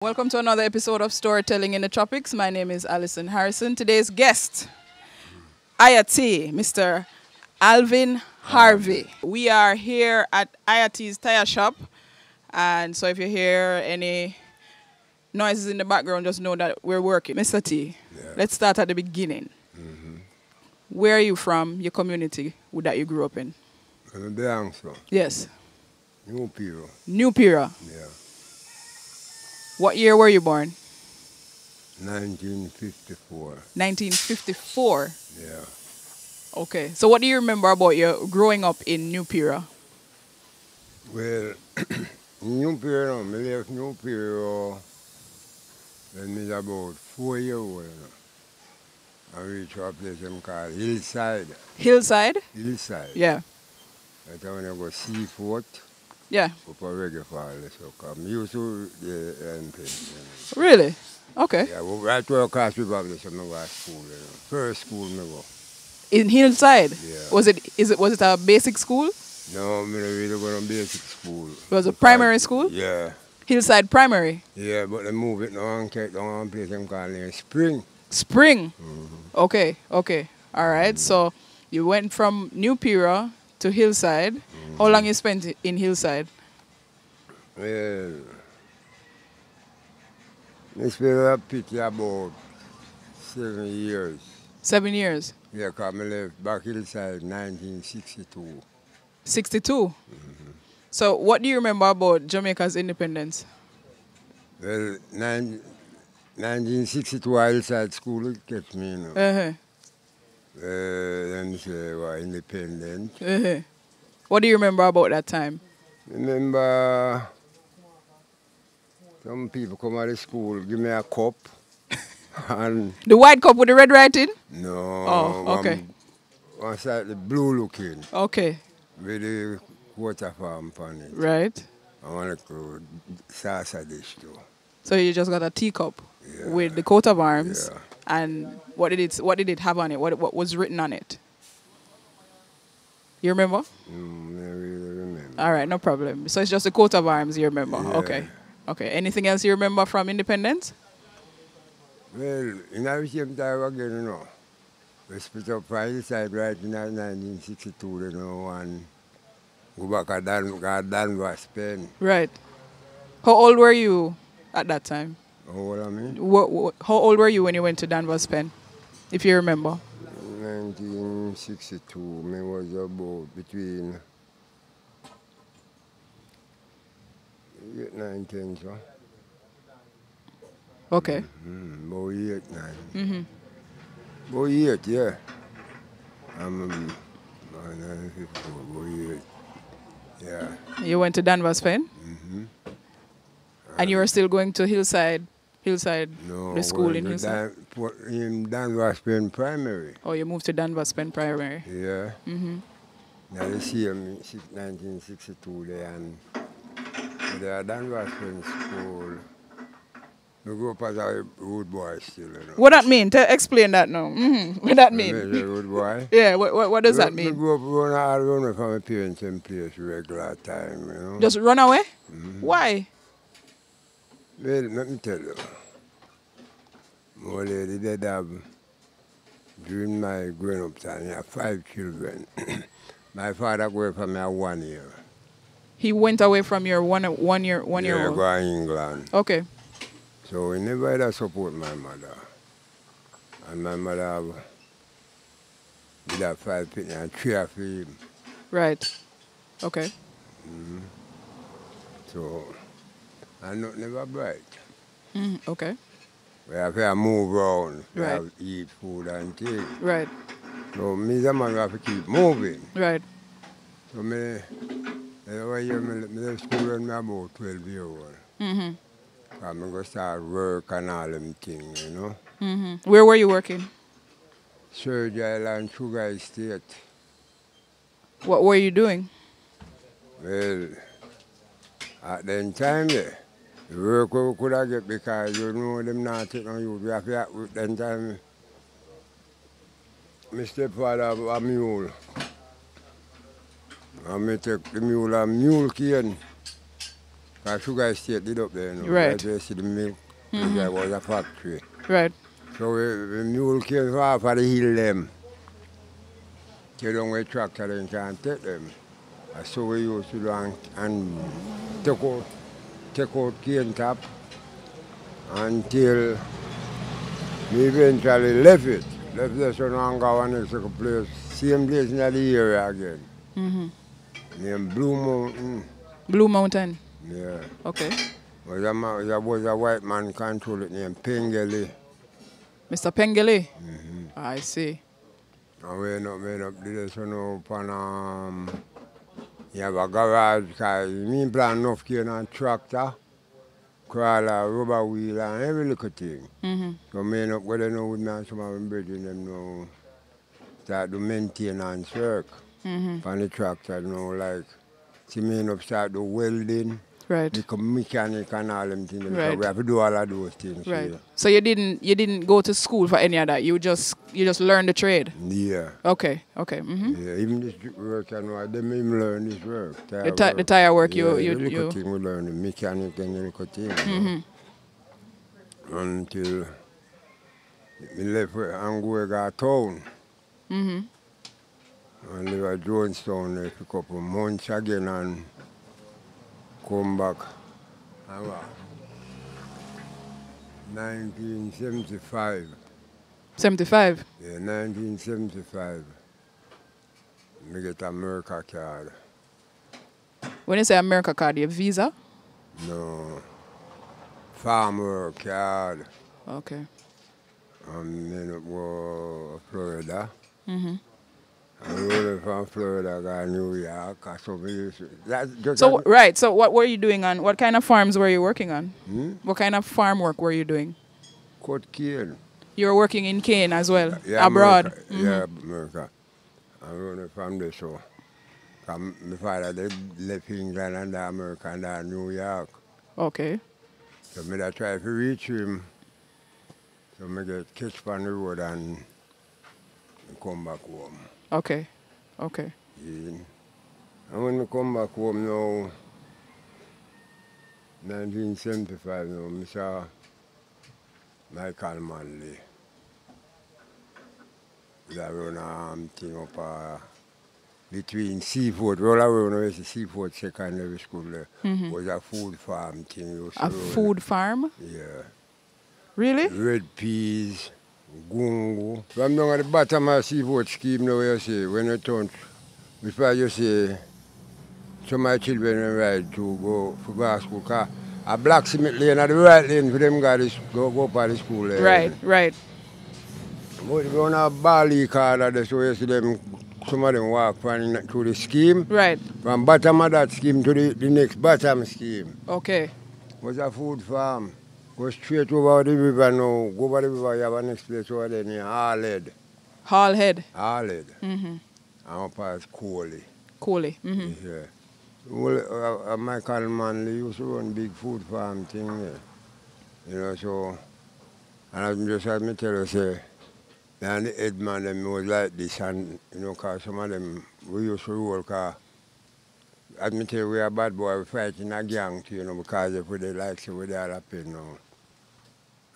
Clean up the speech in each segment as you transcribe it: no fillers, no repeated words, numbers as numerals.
Welcome to another episode of Storytelling in the Tropics. My name is Allison Harrison. Today's guest, Iyah T, Mr. Alvin Harvey. We are here at Iyah T's tire shop. And so if you hear any noises in the background, just know that we're working. Mr. T, let's start at the beginning. Where are you from, your community that you grew up in? Yes. New Pera. New Pera. Yeah. What year were you born? 1954. 1954. Yeah. Okay. So what do you remember about your growing up in New Pera? Well, New Pera, I left New Pera when I was about 4 years old. I reached a place called Hillside. Hillside? Hillside. Yeah. That's when I go Seafort. Yeah. Up a reggae fall. So come used to the Really? Okay. Yeah, well, right to across the river, so I go to school. First school I go. In Hillside? Yeah. Was it a basic school? No, I don't really go to basic school. It was a primary school? Yeah. Hillside Primary? Yeah, but they move it now and take down one place called Spring. Spring? Okay, okay. All right. So you went from New Pera to Hillside. How long you spent in Hillside? Well, I spent a pity about 7 years. 7 years? Yeah, because I left back Hillside in 1962. 62? So what do you remember about Jamaica's independence? Well, 1962 Hillside School kept me, you know. Then they were independent. What do you remember about that time? Remember, some people come out of school, give me a cup. And The white cup with the red writing? no. Oh, okay. One slightly blue looking. Okay. With the water farm on it. Right. I want to salsa dish too. So you just got a teacup with the coat of arms. Yeah. And what did it have on it? What was written on it? You remember? I really remember. All right, no problem. So it's just a coat of arms you remember? Yeah. Okay. Okay. Anything else you remember from independence? Well, in the same time again, you know, we split up from Hillside right in 1962, you know, and go back to Danvers, Spain. Right. How old were you at that time? How old I mean? How old were you when you went to Danvers, Spain, if you remember? 1962, I was about between 8, 9, 10, so. Okay. About 8, 9. About 8, yeah. I'm 1954, about 8. Yeah. You went to Danvers, Spain? And you were still going to Hillside, No, the school in Hillside? In Danvers, Spain Primary. Oh, you moved to Danvers, Spain Primary? Yeah. Now you see him in 1962 there, and the Danvers Spain School. We grew up as a road boy still, you know. What that mean? Explain that now. What that mean? A road boy? Yeah, what does that We mean? grew up running away from my parents in place regular time, you know. Just run away? Why? Well, let me tell you. My lady did have, during my growing up time, I had 5 children. My father went from me at 1 year. He went away from your one year Yeah, old? go to England. Okay. So we never had to support my mother. And my mother did have 5 kids and 3 of him. Right. Okay. So, and not never bright. Okay. We have to move around. We Right. have to eat food and things. Right. So me and man have to keep moving. Right. So me left school when I about 12 years old. I'm going to start work and all them things, you know. Where were you working? Serge and Sugar Estate. What were you doing? Well, at that time there, the work we could have get because you know them not take no youth. We have to act with that time. My stepfather have a mule. And I take the mule and mule cane. Because Sugar Estate did up there, you know. Right. Right where you see the milk. There was a factory. Right. So the mule came off of the hill them. They don't where tractor then can't take them. And so we used to do and take out cane top until we eventually left it. Left this one and go one next place. Same place in the area again. Named Blue Mountain. Blue Mountain. Yeah. Okay. There was a white man control it named Pengele. Mr. Pengele? I see. And we end up did this one upon you have a garage because me plan enough cane and tractor, crawler, rubber wheel and every little thing. So me end up go there now with me and some of my brethren them now start to maintenance work on the tractor, you know, like see me end up start to welding. Right. Become mechanic and all them things. Right. We have to do all of those things. Right. Yeah. So you didn't go to school for any of that. You just learned the trade. Yeah. Okay. Okay. Yeah. Even this work, I know, I didn't even learn this work. The tire work, yeah, you. The little thing we learn, the mechanic and the little thing. Until we left and go to town. And live at Jonestown there for a couple of months again and come back. And what? 1975. 75? Yeah, 1975. I get America card. When you say America card, your visa? No. Farmer card. Okay. And then it was Florida. I rode from Florida, got New York. Right. So what were you doing on? What kind of farms were you working on? What kind of farm work were you doing? Cut cane. You were working in cane as well, Yeah, abroad. America. Yeah, America. I rode from there, so. My father they left England and America and New York. Okay. So I try to reach him. So I get catch on the road and come back home. Okay. Okay. Yeah. And when I come back home now, 1975 now, I saw Michael Manley. That run thing up between Seafood, all around the Seafood Secondary School there, was a food farm thing. A food farm? Yeah. Really? Red peas, gungo. From down at the bottom of the Seafood scheme now, you see, when you turn, before you see, some of my children ride to go for go school, because a blacksmith lane at the right lane for them guys go up at the school there. Right, right. But if you want a barley card, so you see them, some of them walk through the scheme. Right. From bottom of that scheme to the next bottom scheme. Okay. It was a food farm. Go straight over the river now. Go over the river, you have a next place over there near Hallhead. Hallhead? Hallhead. And up as Coley. Coley. Yeah. Well, Michael Manley used to run big food farm thing there. You know, so, and I just had me tell you, say, and the head man them was like this, and you know, cause some of them we used to roll, cause as me tell you, we are bad boy, we fight in a gang too, you know, because if we they like so we they all happen now.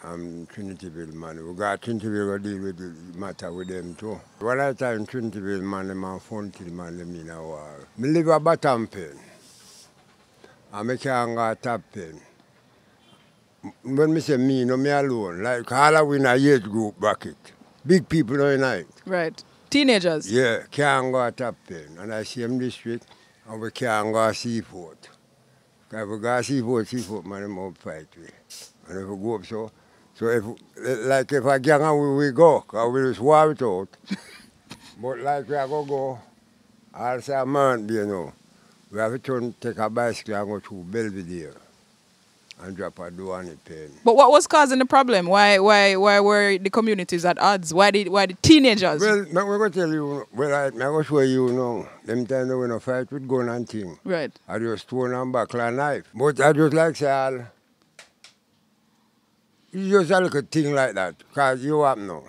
Trinityville man, we got Trinityville to deal with the matter with them too. One at a time Trinityville man, them and Fontil man, them in a war. Me live a bottom pen, and me can't go top pen. When me say me, no me alone, like all of we in a age group bracket. Big people know in it. Right. Teenagers? Yeah, can't go top pen. And I see them district, and we can't go Seafood. Because if we go Seafood, man, them up fight we. And if we go up so if a gang and we go, because we just war it out. But like we are going to go, I'll say a man, you know, we have to take a bicycle and go through Belvedere and drop a door on the pen. But what was causing the problem? Why were the communities at odds? Why the teenagers? Well, I'm going to tell you, I'm going to show you now, them time they went to fight with gun and thing. Right. I just stone and buckle and knife. But I just like say, it's just a little thing like that, because you have now.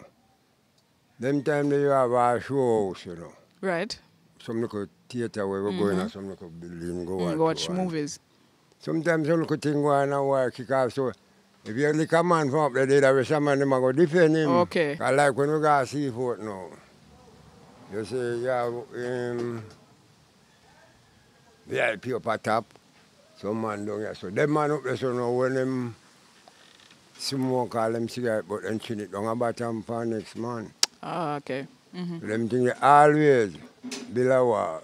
Them time they have a show house, you know. Right. Some little theater where we're going to some little building, go watch movies. sometimes you look at things going on where kick off. So if you lick a man from up there, there is some man them go defend him. Okay. I like when we go seafood now. You see, yeah, VIP up at top. Some man down here. So them man up there, so now when them smoke call them cigarette, but then chin it down a bottom for next man. Ah, okay. So them things they always below war.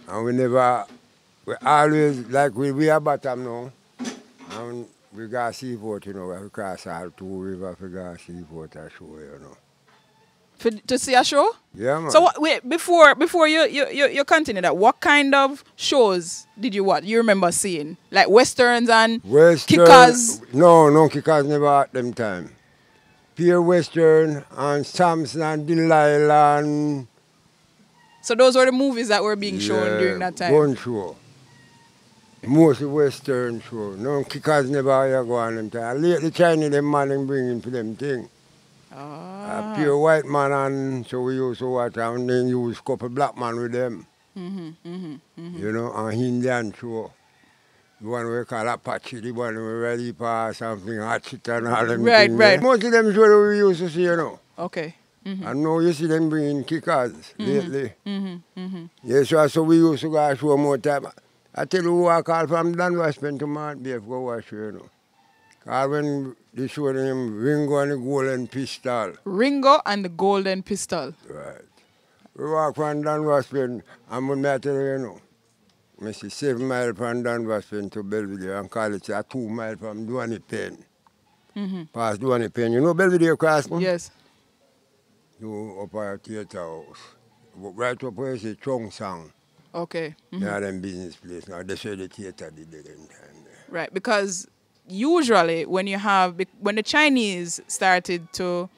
And we always, like we are bottom now, and we got seafood, you know, we cross all 2 rivers, we got seafood to show, you know. To see a show? Yeah, man. So wait, before you continue that, what kind of shows did you remember seeing? Like westerns and kickers? No kickers never at them time. Pure western and Samson and Delilah and... So those were the movies that were being shown during that time? Gun show. Mostly western show. No kickers never go on them time. Lately Chinese them man them bringing for them thing. Ah. A pure white man, and so we used to watch and then use a couple black man with them. You know, and Indian show. The one we call Apache, the one we ready for something, hatchet and all them things. Right. Most of them show that we used to see, you know. Okay. And now you see them bringing kickers lately. Yes, so we used to go show more time. I tell you who I call from Danvers to Morant Bay, go watch, you know. Because when they showed him Ringo and the Golden Pistol. Ringo and the Golden Pistol. Right. We walk from Danvers and when I tell you, you know, I see 7 miles from Danvers to Belvedere and call it 2 miles from Duany Pen. Past Duany Pen. You know Belvedere crossing? Yes. You up at theater house. Right up where you see Chung Sang. Okay. Yeah, them business place. Now they say the theater did it in time there. Right, because usually when the Chinese started to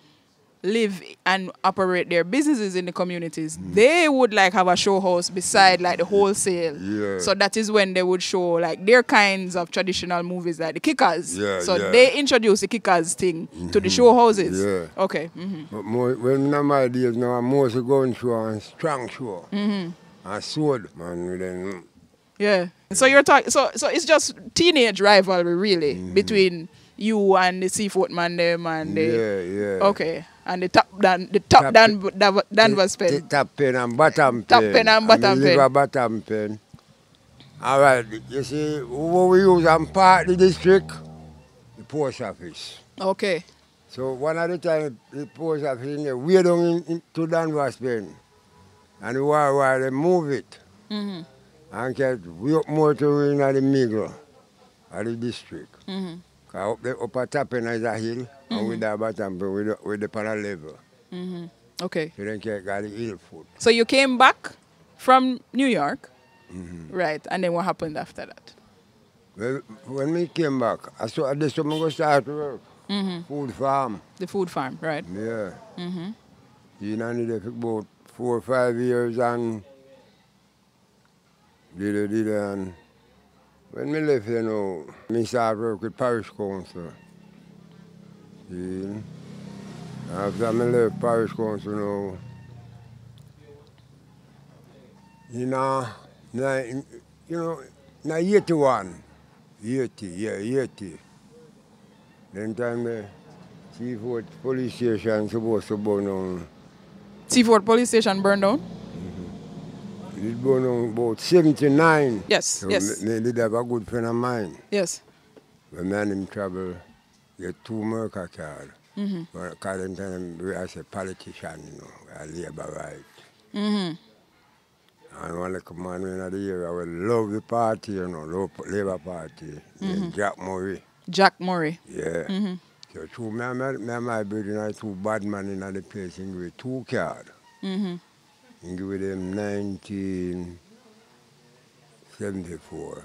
live and operate their businesses in the communities, they would like have a show house beside like the wholesale. Yeah. So that is when they would show like their kinds of traditional movies like the kickers. Yeah, so yeah. they introduced the kickers thing to the show houses. Yeah. Okay. But when in my days now, I'm mostly going show and strong show. And sword, man, then. Yeah. So you're talking. So it's just teenage rivalry, really, between you and the seafood man them and the. Yeah. Okay. And the top Danvers pen. Top pen and bottom pen. Top pen and bottom pen. Liver bottom pen. All right. You see, what we use on part of the district, the post office. Okay. So one of the time, the post office in there, way down to Danvers pen, and while they move it. And get we up more to in the middle of the district. Up at top end is a hill, and with the bottom with the parallel level. Okay. So then get got the hill foot. So you came back from New York, right? And then what happened after that? Well, when we came back, I saw this summer go start to work. Food farm. The food farm, right? Yeah. You know, I did about 4 or 5 years and did it, and when we left, you know, I started work with parish council. See? After I left parish council, you know, now 81, 80. Then time the Seaford police station supposed to burn down. Seaford police station burned down? It burned down about 79. Yes, so yes. They did have a good friend of mine. Yes. When man in trouble, get 2 Merca cards. Because then as a politician, you know, a labor right. And one of the man in the area, I would love the party, you know, love Labour Party, Jack Murray. Jack Murray. Yeah. So through me and my brother and 2 bad men in the place, and give 2 cards. And give them 1974.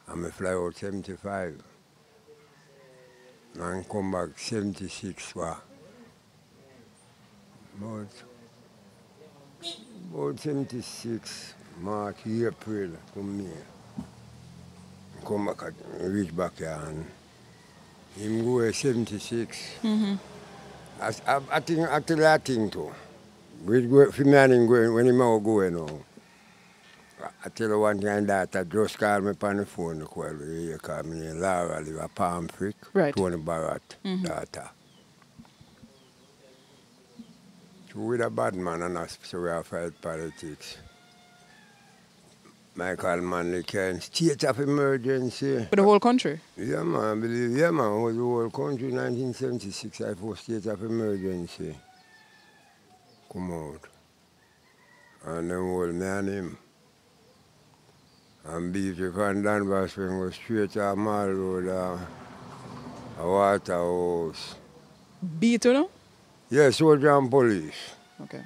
And I fly out 75. And come back 76. About 76, March, April, come here. Come back, reach back here, and him go 76. I think too. We go for me and him going when him out going now. I tell you one thing, that I just called me on the phone, you call me Laura, live a Palm Creek, Right. Tony Barrett, daughter. So with a bad man, and so we have fight politics. Michael Manley can state of emergency. For the whole country? Yeah, man, I believe, yeah, man, it was the whole country in 1976, I for state of emergency. Come out. And then hold me and him. And beat me from Danvers Spring, go straight to a mall road, a waterhouse. Beat you, no? Yeah, soldier and police. Okay.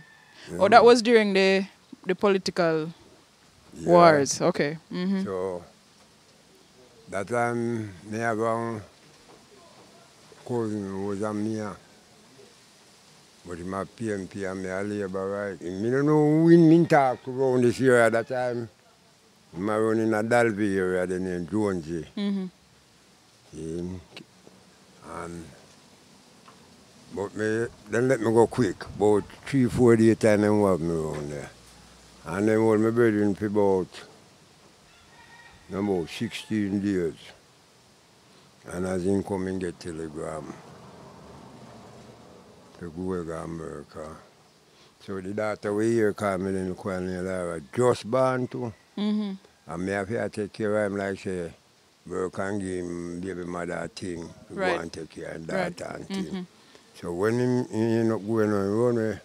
Yeah. Oh, that was during the political wars. Okay. So, that time, me have a cousin who was a mayor. But him a PMP and me a Labour, right? Me don't know who in talk around this area at that time. I'm around in a Dalby area, the name Jonesy. And but me, then let me go quick. About 3-4 days time they have me around there. And then hold my brethren for about 16 days. And as him come and get telegram to go to America. So the daughter we here call me then call me Lara, just born too. And me have to take care of him like say, work and give him baby mother a thing. Right. Go and take care of daughter and thing. So when he end up going on the runway,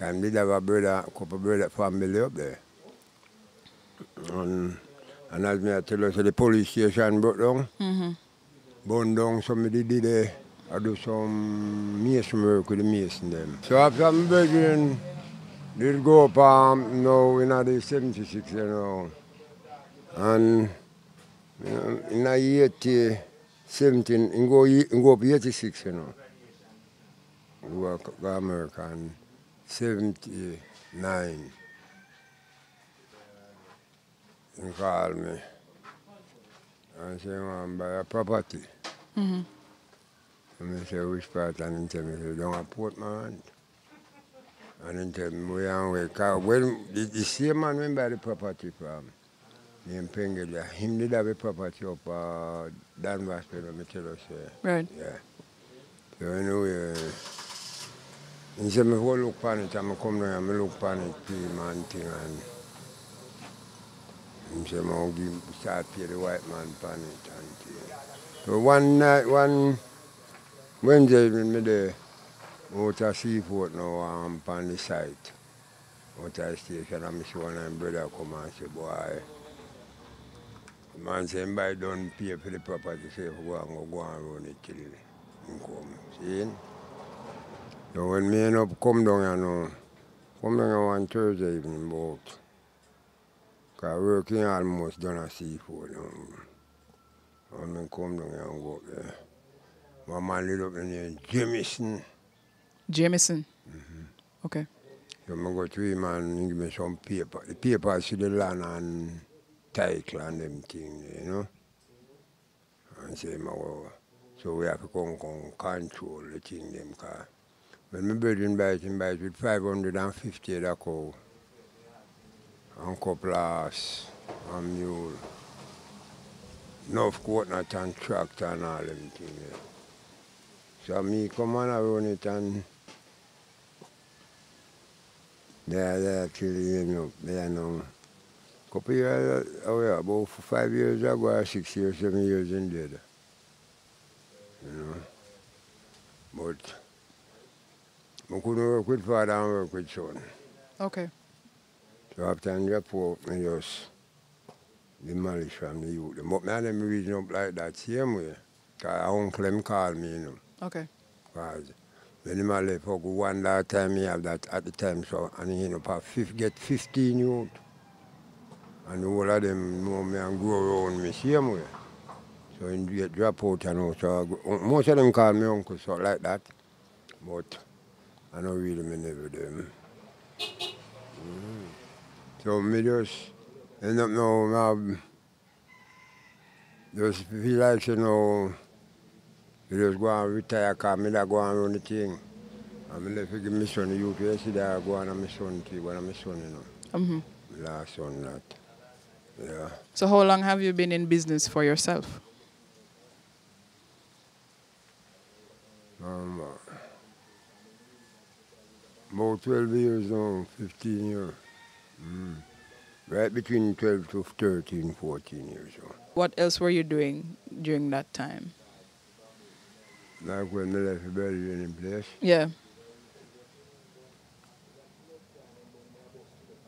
I did have a couple brother family up there. And as me I tell you, so the police station broke down. Burned down, somebody did there. I do some mason work with the mason them. So after my brethren did go up now in the 76, you know. And in the year 17, in go up 86, you know. We go to America in 79. He called me and said, I want to buy a property. And I said, which part? And he tell me, say, down at Portman. And he tell me, where and where. Because when the same man went buy the property from, named Pengelia, him did have a property up Danvers, let me tell you, say. Right. Yeah. So anyway, he said, me go look on it, and I come down and I look on it, pay man thing, and he said, I start pay the white man on it and thing. So one night, one Wednesday evening, me there, out of Seafort now, on the site, out of the station, and I see one of my brother come and say, boy, the man say, I don't pay for the property, say, if go and run it till he come. See? So when me end up come down here now, come down here one Thursday evening about, because working almost done at Seafort now. And I come down here and go up there. My man lit up the name Jamison. Jameson. Okay. So I go to him and he give me some paper. The papers to the land and title and them things, you know. And say, so we have to come control the thing them car. When my brethren buy it with 550 of the cow and couple horse and mule. Enough coconut and tractor and all them things. Yeah. So me come on around it and they're actually end up there now. Couple years, about 5 years ago, or 6 years, 7 years in there. You know. But I couldn't work with father and work with son. Okay. So after I drop out, I just demolish from the youth. But I them reason up like that same way. Because uncle them called me, you know. Okay. Because when him left for one last time, he have that at the time, so, and he end up get 15 youth. And all of them know me and grow around me same way. So he get drop out and all. So most of them call me uncle, so like that. But I don't really never them. So me just end up now, just feel like, you know, I just go and retire, because I go and run the thing. And I left to give my son the youth. Yesterday I go and my son, one of my son, you know. My last son, that. Yeah. So how long have you been in business for yourself? About 12 years now, 15 years. Right between 12 to 13, 14 years old. What else were you doing during that time? Like when I left the building in place. Yeah.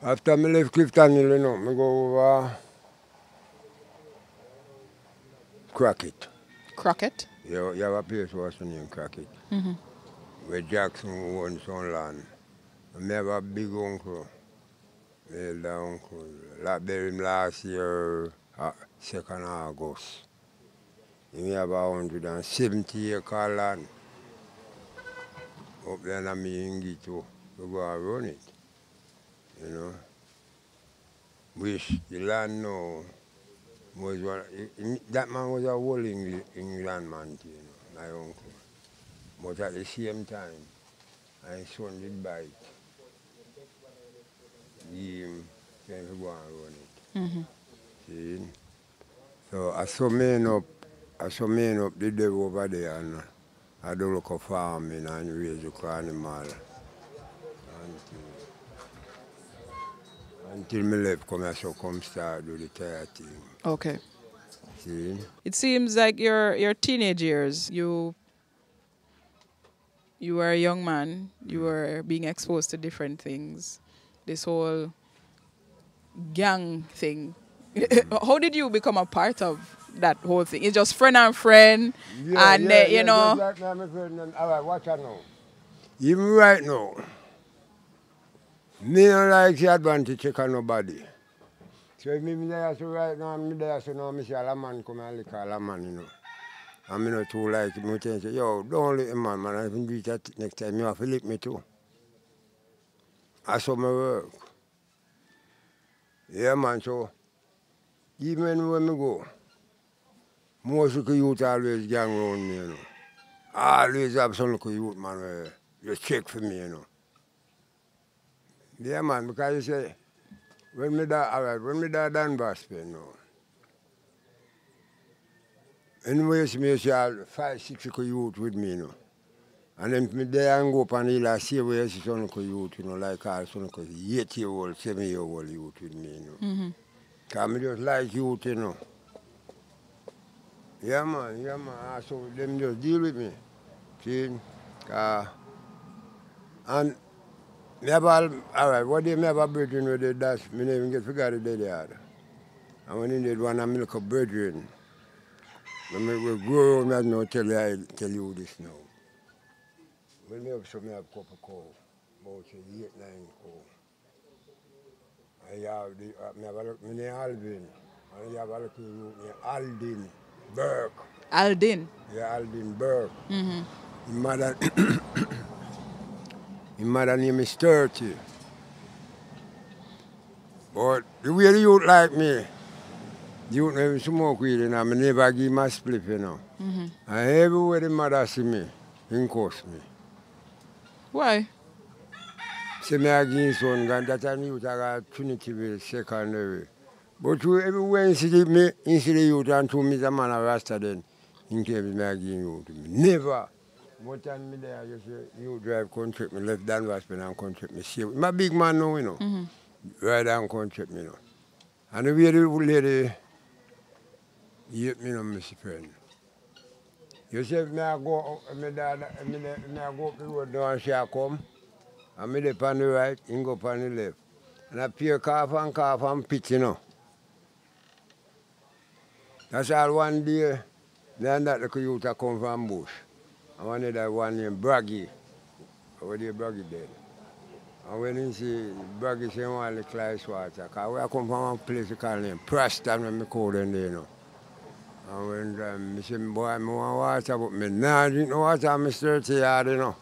After I left Clifton Hill, you know, I go over Crockett. Crockett? You have a place what's the name Crockett. Where Jackson owns some land. I have a big uncle, elder uncle. I buried him last year, 2nd August. We have 170-acre land up there in me in Gito. We go and run it, you know. Which the land now was one, that man was a whole England man, you know, my uncle. But at the same time, my son did buy it. Him came to go and run it. See? So I saw me up the day over there and I do look at farming and raise the animal until me left come here, so come start do the tire thing. Okay. See? It seems like your teenage years, you were a young man, you were being exposed to different things. This whole gang thing. How did you become a part of that whole thing? It's just friend and friend, and you know. Just like my friend, all right, watch out now. Even right now, me don't like the advantage check on nobody. So if me there so right now, me there so now, me see a man come and lick a man, you know. And me not too like it. Me tell you, yo, don't lick him, man. I can do that next time. You have to lick me too. I saw my work. Yeah, man, so even when me go, most of the youth always gang around me, you know. I always have some little youth, man, just check for me, you know. Yeah, man, because you say, when me da, all right, when me da Danvers, you know. Anyway, you see me, you see 5, 6 little youth with me, you know. And then me there and go up and he'll see where you see some little youth, you know, like all some little 8-year-old, 7-year-old youth with me, you know. Because me just like youth, you know. Yeah, man, so them just deal with me. See? And me have all right, what day me have a brethren with the dash, me never even get forgot the day they had. And when he did one of my little brethren, when we grow up, I now tell you this now. When me have some, me have a couple of cow, about 8, 9 cow. I have me have a look, my name Alvin, and I have a look named Aldin Burke. Aldin? Yeah, Aldin Burke. His mother name is 30. But the way the youth like me, the youth never smoke weed, and I never give him a spliff, you know. And everywhere the mother see me, he curse me. Why? See me against son, and that time youth I got Trinityville Secondary. But everywhere he see me, he see the youth and told me the man a Rasta then, he came me against youth. Never. One time me there, you say, you drive country, me left Danvers and country, me see. I'm a big man now, you know. Ride and country, you know. And the way the lady hate me, you know, Mr. Friend. You say, me I go up the road now and she a come, and me dey on the right, he go on the left. And I peer calf and pitch, you know. That's all one day, then that little youth a come from bush. And one day one named Braggy, over there Braggy dead. And when he see Braggy say he want to lick ice water, because I come from one place we call him Preston when I call them there, you know. And when I say, boy, I want water, but I nah drink no water, I'm 30 yard, you know.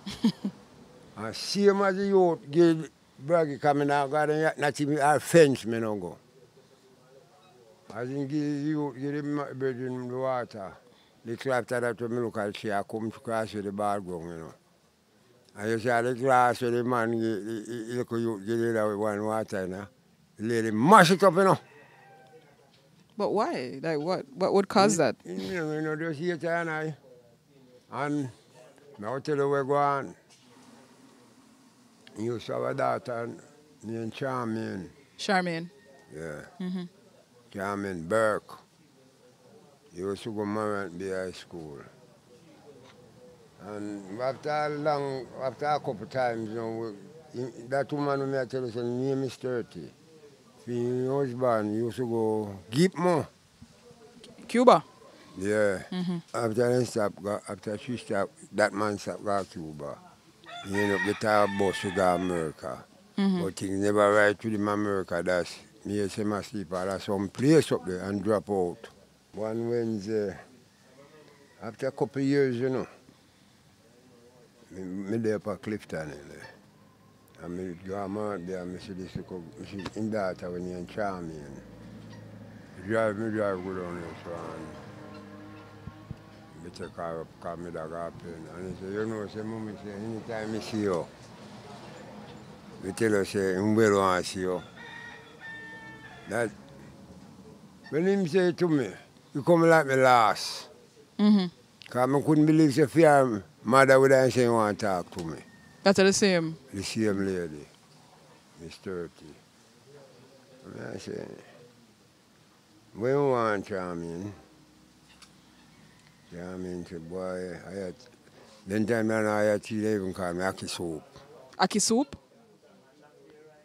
And same as the youth give Braggy coming out, not even a fence, me no go. As in give you, give the brethren the water. Little after that, when I look at she, I come to cross with the background, you know. And you see the glass where the man, the youth give the one water, you know. The lady mash it up, you know. But why? Like what would cause that? You know, just here and I. And I'll tell you where go on. You used to have a daughter named Charmaine. Charmaine. Yeah. Charmaine Burke. You used to go Morant High School. And after a couple times, you know, that woman who I tell you, her name is 30. Her husband used to go Gipmo. Cuba. Yeah. After she stopped, that man stopped going to Cuba. He ended up getting a bus to go to America. But things never right to him America. That's me and him sleep at some place up there and drop out. One Wednesday, after a couple of years, you know, me there up at Clifton. And me go out there and I see this in daughter when he in Charmaine. Me drive go down here, so I take her up, call me dog up and he say, you know, say, Mommy, say, anytime I see you, I tell her, say, I'm well want to see you. That, when him say to me, you come like me last. Because I couldn't believe the fear mother would have say you want to talk to me. That's the same? The same lady, Miss 30. And I say, when you want Charmaine? Charmaine said, boy, then time I know Iyah T, they even call me Aki Soup. Aki Soup?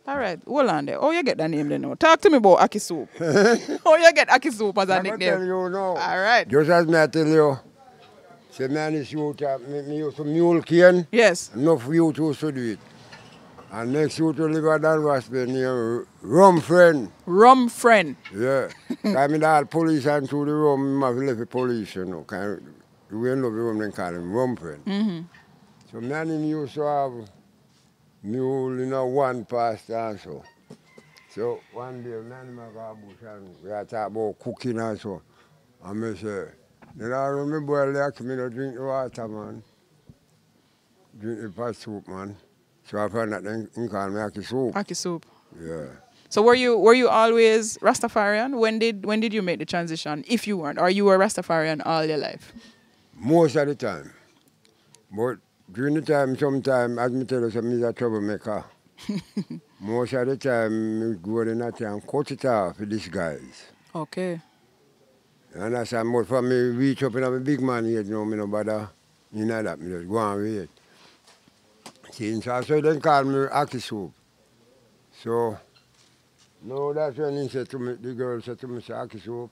All right, hold on there. Oh, you get that name then now. Talk to me about Aki Soup. Oh, you get Aki Soup as a nickname. I'm tell you now. All right. Just as me I tell you, say man is youth, me use some mule cane. Yes. Enough youth used to do it. And next youth to live at that was near Rum Friend. Rum Friend. Yeah. I mean all police and through the rum, I have left the police, you know. We end up the rum, then call him Rum Friend. So me and him used to have mule, you know, one past also. So one day, me and him go to bush and we are talking about cooking also. And I say, you know, when my boy like me, don't drink the water, man. Drink the pot soup, man. So I found that then he called me Aki Soup. Aki Soup. Yeah. So were you always Rastafarian? When did you make the transition, if you weren't? Or you were Rastafarian all your life? Most of the time. But during the time, sometimes, as I tell you, I'm a troublemaker. Most of the time, I go in that and cut it off for these guys. Okay. You understand? But for me, reach up in a big man here, you know, me no bother. You know that, me just go and wait. See, so they call me Aki Soup. So, no, that's when he said to me, the girl said to me, say, Aki Soup,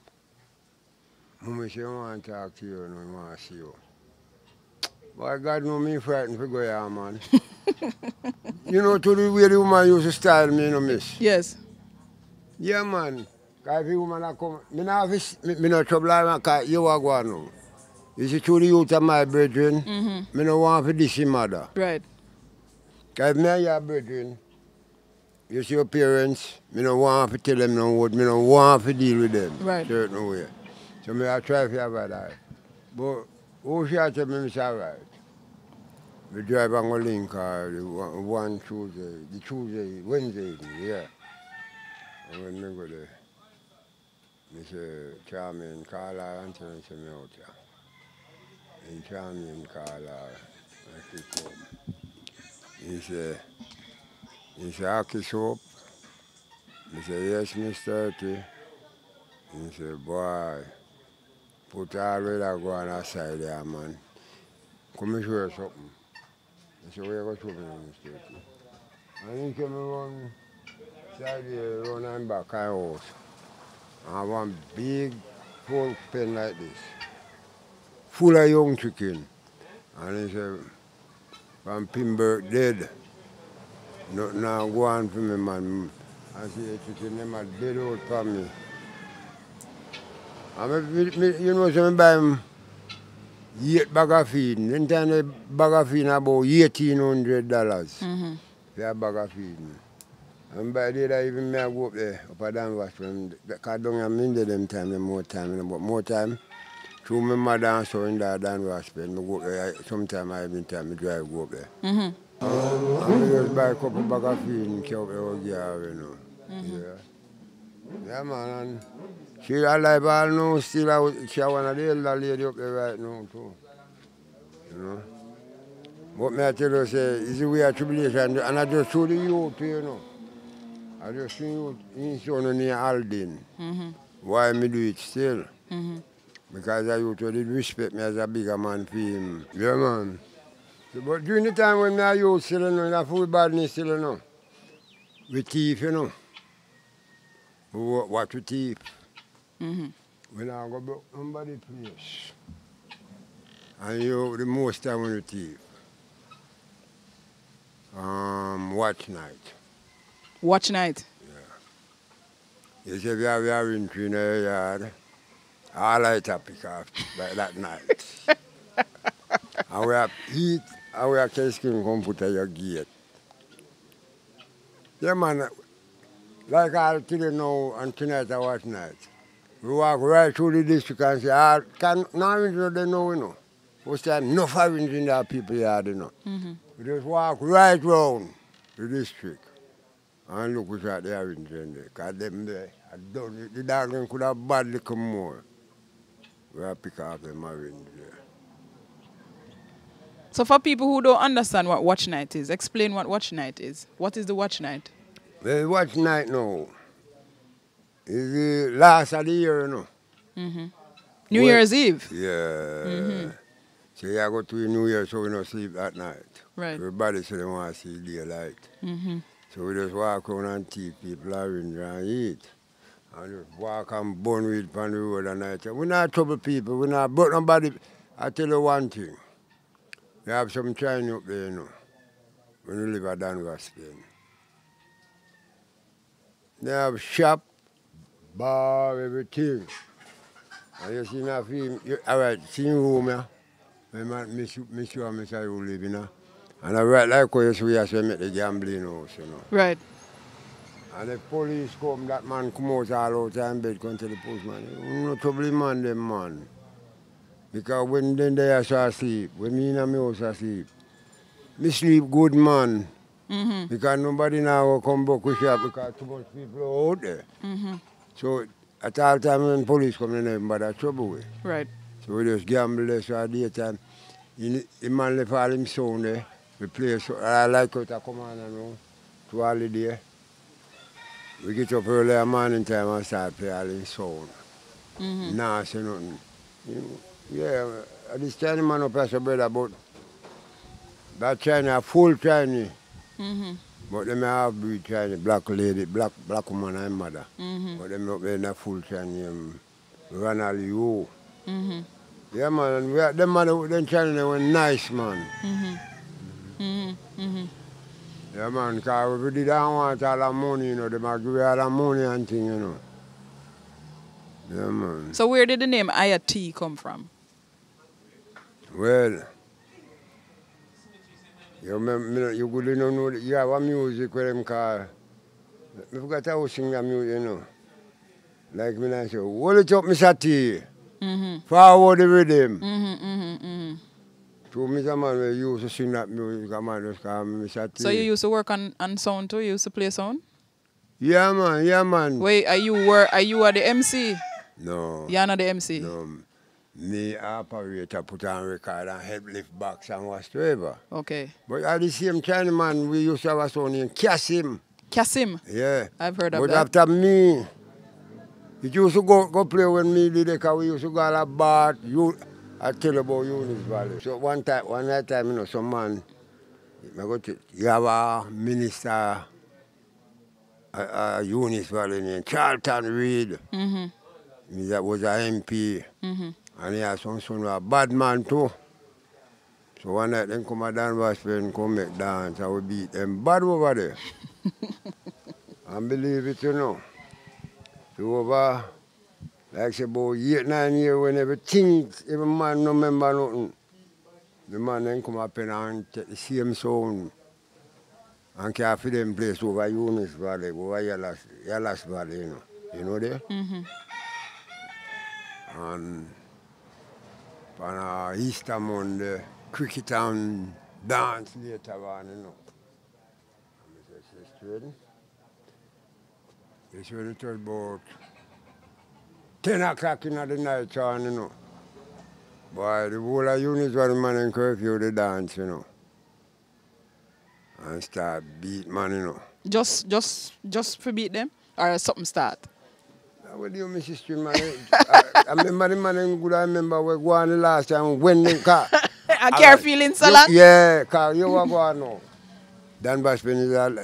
Mommy say, I want to talk to you, and I want to see you. Boy, God know me frightened for go here, man. You know, to the way the woman used to style me, you know, miss. Yes. Yeah, man. Because if the woman that come, me no trouble, because you are going now. You see, to the youth of my brethren, me no want for this mother. Right. Because if me and your brethren, you see your parents, me no want to tell them no word, me no want to deal with them. Right. Certain way. So me I try to have that. But who she tell me, it's all right. We drive on a link one Tuesday, Wednesday evening, yeah. And when we go there, I say, Charmaine, call her and tell me out here. And Charmaine call her and she come. He say, Aki Soup? I say, yes, Miss 30. He say, boy, put all the way that go on that side there, man. Come and show you something. I say, where you go show me, Miss 30? And he came around side there, around and back our house. And have one big full pen like this, full of young chicken. And he said, from Pimburg dead. Nothing now go on for me, man. I see the chicken, them are dead out for me. And you know, so I buy him 8 bag of feeding. Then time the bag of feeding about $1,800 for a bag of feeding. And by the day, even me I go up there, up and down wash them. Because down I'm in there them time, more time. But more time, through my mother and so in there down wash them. I go up there, sometimes I even time I drive go up there. And I just buy a couple bag of feeding, keep up there, you know. Yeah. Yeah, man. And she alive all now, still she one of the elder lady up there right now, too. You know? But me I tell you, say, it's the way of tribulation, and I just show the youth, you know. I just see youth in son near Alden. Why me do it still? Because I used to did respect me as a bigger man for him. Yeah, man. But during the time when I used still, you know, the food badness still, you know, we thief, you know. What we thief. When I go back somebody's place, and you, the most time when you thief, watch night. Watch night? Yeah. You say we have a wintry in your yard, all light up pick off by that night. And we have heat, and we have skin come put at your gate. Yeah, man, like I'll tell you now, and tonight I watch night. We walk right through the district and say, now they know, you know. We say, enough of in that people yard, you know. We just walk right round the district and look what's at the orange in there. Because them there, the dog could have badly come more. We have to pick up them orange there. So for people who don't understand what watch night is, explain what watch night is. What is the watch night? Well, watch night now is the last of the year, you know. New Year's Eve? Yeah. So you go to New Year, so we don't sleep that night. Right. Everybody say they want to see daylight. So we just walk around and teach people orange and eat. And just walk and burn weed on the road at night. We're not trouble people, we're not, but nobody, I tell you one thing. You have some Chinese up there, you know, when you live at Danvers, Spain. They have shop, bar, everything. And you see now, all right, see you home, yeah? Miss you and Miss you live in there. And I right like how you see we make the gambling house, you know. Right. And the police come, that man come out all out and bed, come to the postman. No trouble man, them man. Because when they are so asleep, when me and my house asleep, me sleep good, man. Because nobody now will come back with shop because too much people are out there. So at all time when police come, they never bother trouble with. Right. So we just gamble there, so at daytime, the man left all him sound there. We play, so I like how to come on and now, to holiday. We get up early in the morning time and start play all his sound. Nah, say nothing. Yeah, this Chinese man up here, brother, but that China, full Chinese. But them have breed Chinese, black lady, black woman and mother. But them up there in a full Chinese, Ronald Yu. Yeah, man, them man, them Chinese, they were nice, man. Yeah, man, because we did not want all the money, you know, they might give you all the money and things, you know. Yeah, man. So where did the name Iyah T come from? Well, you remember, you good enough know that you have a music where them call, I forgot how to sing that music, you know. Like me I say, hold it up, Mr. T. Forward the rhythm. So Mr. Man, we used to sing that music, man, just call me Mr. T. So you used to work on sound too? You used to play sound? Yeah, man, yeah, man. Wait, are you the MC? No. You're not the MC? No. Me operator put on record and help lift box and whatsoever. Okay. But at the same time, man, we used to have a son named Kasim. Kasim? Yeah. I've heard of but that. But after me, it used to go play when me did it, because we used to go to a bar. I tell you about Eunice Valley. So one time, you know, some man, you have a minister, Eunice Valley named Charlton Reed. That was an MP. And he had some son, a bad man too. So one night, them come down West and come make dance, and we beat them bad over there. And believe it, you know. So over, like say about 8, 9 years, when every man no remember nothing, the man then come up and take the same sound and can feed them place over Eunice Valley, over Yellas Valley, you know. You know there? And on Easter Monday, cricket and dance later on, you know. It's when it was about 10 o'clock in the night, son, you know. Boy, the whole of units were the man in curfew, they dance, you know. And start beat man, you know. Just for beat them? Or something start? What do you miss history, man? I remember the man in good, I remember we go on the last time when they car. I care feeling so long? Yeah, car, you were going now. Dan Baspen is all,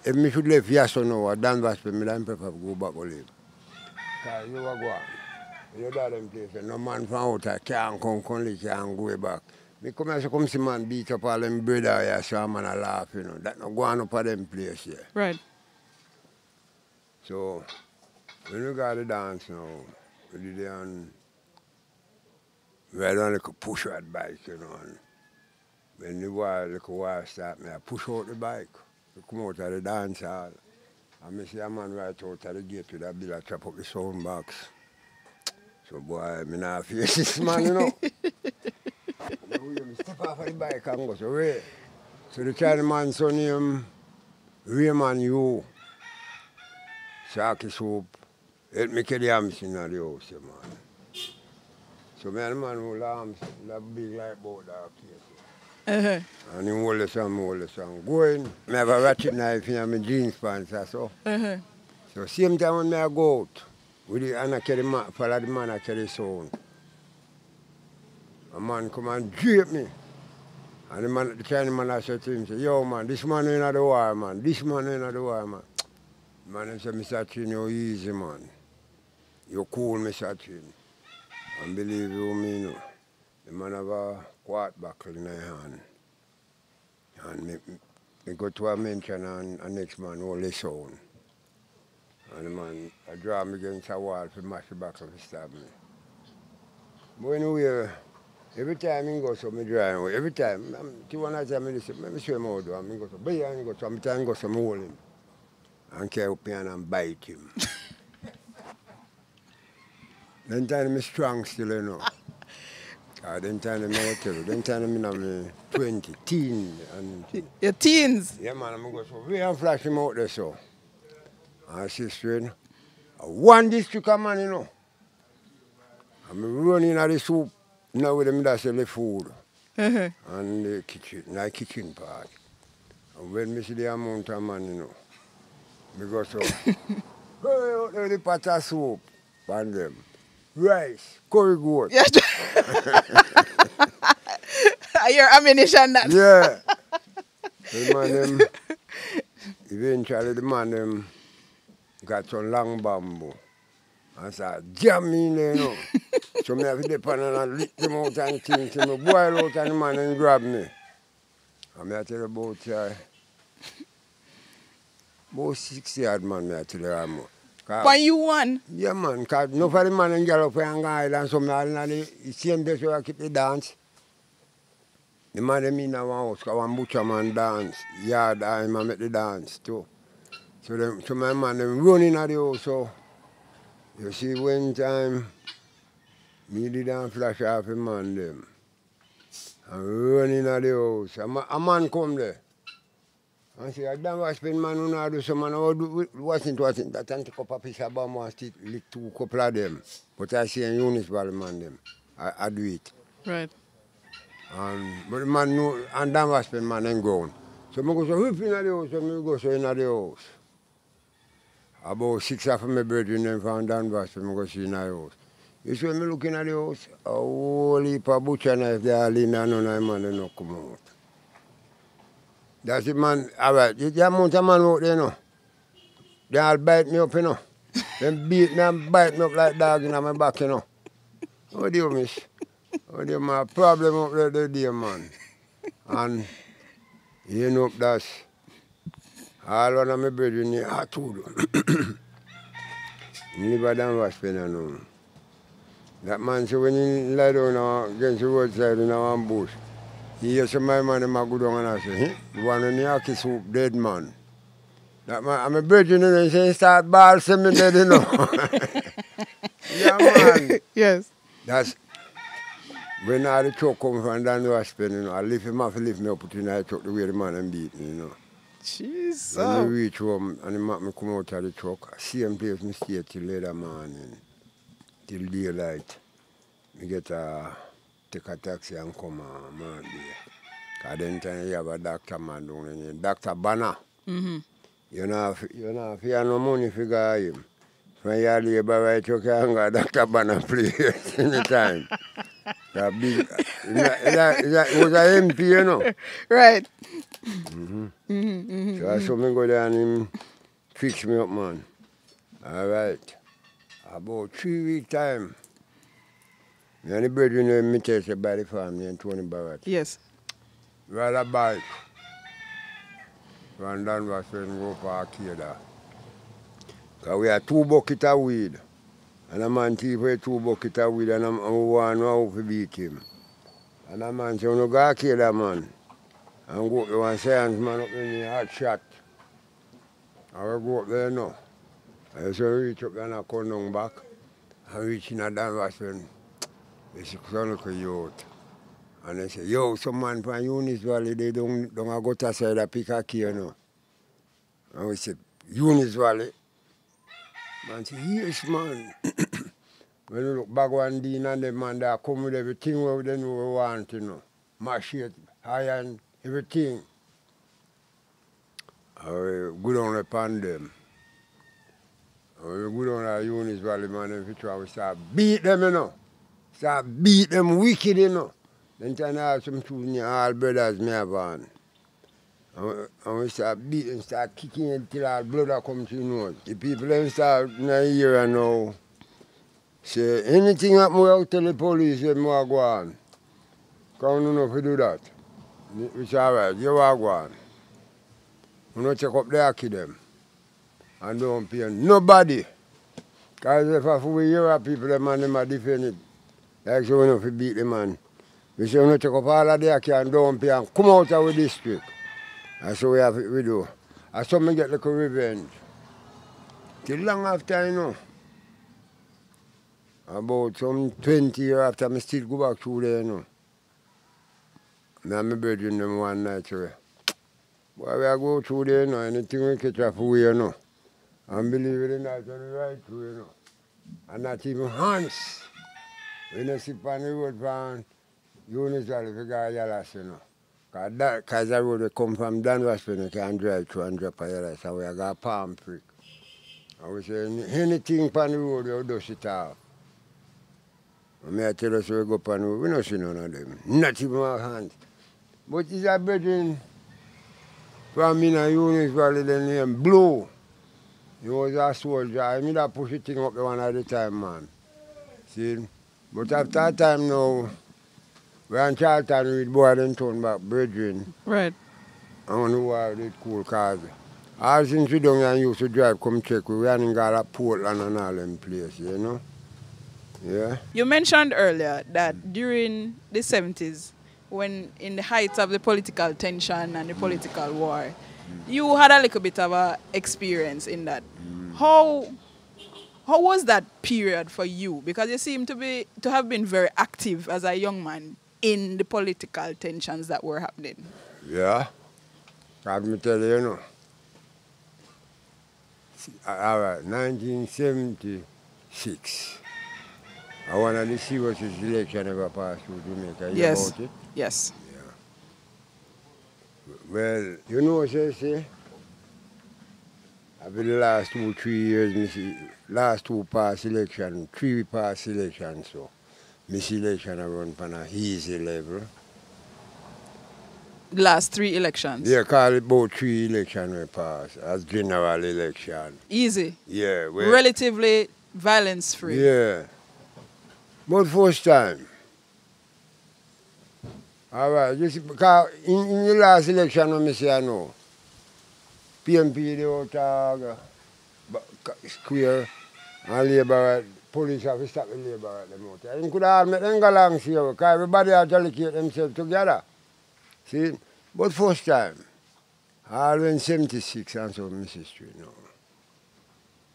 if me should live yes or no, Dan Baspen, me don't prefer to go back or live. Car, you were going. You got them place, no man from out there can't come, can't go back. Me come here, so come see man beat up all them brother here, so man a laugh, you know. That not going up at them place here. Right. So, when we got the dance now, we did it on, we had on like a push out bike, you know. And when the war start, me I push out the bike. We come out of the dance hall. And I see a man right out of the gate with a bill and chop up the sound box. So boy, me not face this man, you know. And then we step off of the bike and go, so Ray. So the child man son name Raymond you. Sharky soup. Help me carry the arms in the house, man. So me and the man who arms, that big like boat that case. And he hold the song, going. Me have a ratchet knife in my jeans pants, so. So same time when I go out, with the and I carry follow the man I carry sound. A man come and drape me. And the Chinese man I said to him, say, yo man, this man ain't the war, man. This man ain't the war, man. The man said, Mr. Chin, you're easy, man. You're cool, Mr. Chin. And believe you me, you know, the man have a quart buckle in his hand. And me go to a mention and the next man hold the sound. And the man, I draw me against a wall to mash the buckle to stab me. But anyway, every time I go so me dry away. Every time, to one time I say, let me show him how to do. I go so, but I go so, every time I go so, I hold him. And carry up and bite him. Then time I'm strong still, you know. Then time I'm tell you. Then time I'm 20, teen. And your teens? Yeah, man, I'm go so. We have flash him out there, so. And she straight. One district of man, you know. I'm running out of the soup. Now with them that's the food. And the kitchen part. And when I see the amount of man, you know. I go so. Go out there the pot of soup. And them. Rice, curry goat. Yeah. Your ammunition that. Yeah. The man them, eventually the man them got some long bamboo. And start jamming there, you know. So I have to depend on and lick them out and things. So I boil out and the man and grab me. And I tell you about 60 odd man, I tell you. When you won? Yeah, man, because nobody man and girl up and guide and some in the same place where I keep the dance. The man them in our house, because one butcher man dance. Yard, I make the dance too. So my man them running at the house, so you see one time, me didn't flash off a man them. And running at the house. A man come there. And say, I don't want to spend man who not do some man. Wasn't that and take up a piece of bomb and stick lick two couple of them. But I see a municipal man them. I do it. Right. But the man know, and don't want to spend man and gone. So I go so whip in the house, so I go so in the house. About 6 of my brethren them from Danvers, I go see in the house. You see when I look in the house, a whole heap of butcher knife they all in and none of them man they not come out. That's the man, all right, you amount of man out there, you know. They all bite me up, you know. They beat me and bite me up like dog in my back, you know. How do you miss? How do you my problem up there today, man? And, you know, that's all one of my brethren here, I told you. Never done was spending on. That man said when he lie down against the roadside in our bush, he hears my man and I go down and I say, the one in the Iyah soup, dead man. That man, I'm a virgin and he say, start ball, send me dead, you know. Yeah, man. Yes. That's, when the truck come from Dan Waspen, you know, I lift him off, lift me up, put in the truck the way the man and beat me, you know. Jeez. When we reach home and me come out of the truck, same place me stay till later morning, till daylight. Me take a taxi and come on man there. Because then time you have a doctor man down there, Dr. Banner. You know, if you have no money figure him. When you are labor right, you can go Dr. Banner place anytime. That big, it was an MP, you know. Right. So I saw me go there and him fix me up, man. All right. About 3 weeks time. Me and the brethren me tell you by the family and Tony Barrett. Yes. We had a bike. From Danvers when we go for Arcada. Because we had 2 buckets of weed. And a man thief with 2 buckets of weed and I want to know how to beat him. And a man said, "You go Arcada, man. And go up there and science man up in the hot shot. I will go up there now. I so reach up there and I come down back. And reach in a Danvers when they say, "Son of a youth." And they say, "Yo, some man from Eunice Valley, they don't go to side and pick a key, you know." And we said, "Eunice Valley?" Man said, "Yes, man." When you look back one day and the man there come with everything we then we want, you know. Machete, iron, everything. And we go down upon them. And we go down to Eunice Valley, man, and we start beat them, you know. Start beat them wicked, you know. Then time I have some children, all brothers me have on. And we start beating, start kicking until all blood come to your nose. The people then start in a year and now say, anything happen, we'll tell the police when we go on. Because we don't know if we do that. We say, all right, you are going. We don't check up there, kill them. And don't pay nobody. Because if we hear people, the man, them are defend it. Like so we don't have to beat the man. We say, we don't check up all of their car and don't pay and come out of our district. That's what we do. And some get like a revenge. Till long after, you know. About some 20 years after, I still go back through there, you know. Me and my brethren them one night, so boy, we go through there, you know, anything we catch up for you know. And believe it or not, on the right through, you know. And not even hands. We don't sit on the road from Eunice Valley for Allison, you know. Because that road we come from Danvers, you can drive through and drop a yellow, so we got palm prick. And we say, anything on the road, we do sit off. And I tell us we go on the road, we don't see none of them. Not even our hands. But it's a brethren from in a Eunice Valley, the name Blue. He was a soldier. I mean, I push the thing up the one at the time, man. See? But after that time now, we're in Charlton with boy and turn back, brethren. Right. I want to work with cool cars. All since we down and used to drive, come check, we hadn't got a Portland and all them places, you know? Yeah. You mentioned earlier that during the 70s, when in the height of the political tension and the political war, you had a little bit of a experience in that. How was that period for you? Because you seem to have been very active as a young man in the political tensions that were happening. Yeah. Let me tell you, you know. All right, 1976. I wanted to see what this election ever passed through Jamaica. You Yes. about it? Yes. Yeah. Well, you know what I say? Over the last 2-3 years, last 2 past elections, 3 past elections, so Miss election I run on a easy level. The last 3 elections. Yeah, call it about 3 elections we pass as general election. Easy. Yeah. Well, Relatively violence-free. yeah. But first time. All right, you see, because in the last election, when I say I know, PMP, they out square, and Labour, police have to stop the Labour at them out there. They could have made them go along here, because everybody has to allocate themselves together. See? But first time, all in 76 and so Mrs. Street now.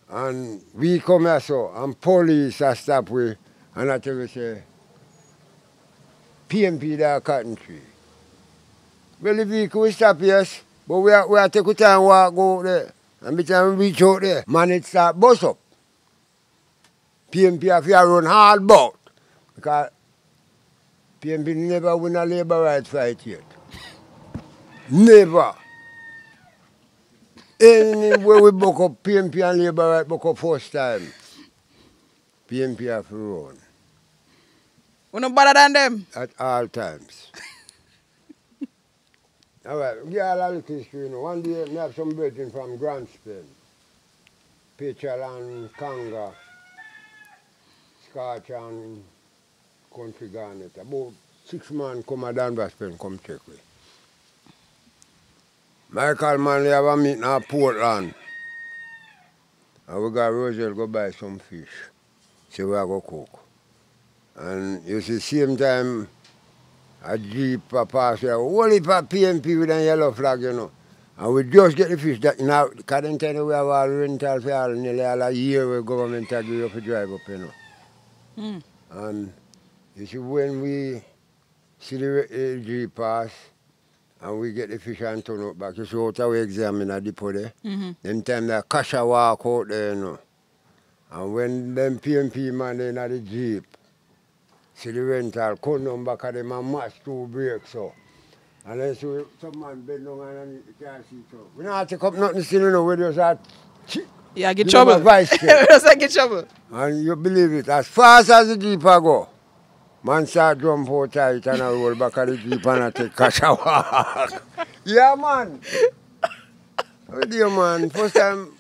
And we come here so, and police have stopped we, and I tell you, say, PMP there cotton tree. Well, the vehicle will stop, yes. But we are take time walk go there. And by the time we reach out there, man, it start bust up. PMP have to run hard bout. Because PMP never win a labor rights fight yet. Never. Anywhere we buck up PMP and labor rights buck up first time, PMP have to run. We're not better than them. At all times. All right, we get all a little history, you know. One day, we have some brethren from Grand Spain, Petrol and Kanga, Scotch and Country Garnet. About 6 men come a Danvers Spain, come check with. Michael man, they have a meeting at Portland. And we got Roselle go buy some fish. So we are go cook. And you see, same time, a jeep a pass here, whole heap of PMP with a yellow flag, you know. And we just get the fish that now, because then we have all rental for all, nearly all a year where government tag you to drive up, you know. And you see, when we see the jeep pass, and we get the fish and turn up back, you see what we examine at the depot there. Then time the casha walk out there, you know. And when them PMP man in at the jeep, see the rental come down back at them and match 2 brakes so. And then so some man bend down and you can't see so. We don't take up nothing still, you know, we just have yeah, get trouble. Just get trouble. And you believe it, as fast as the jeep a go, man start jump out tight and I roll back at the jeep and I take cash a walk. Yeah, man. How do you, man? First time,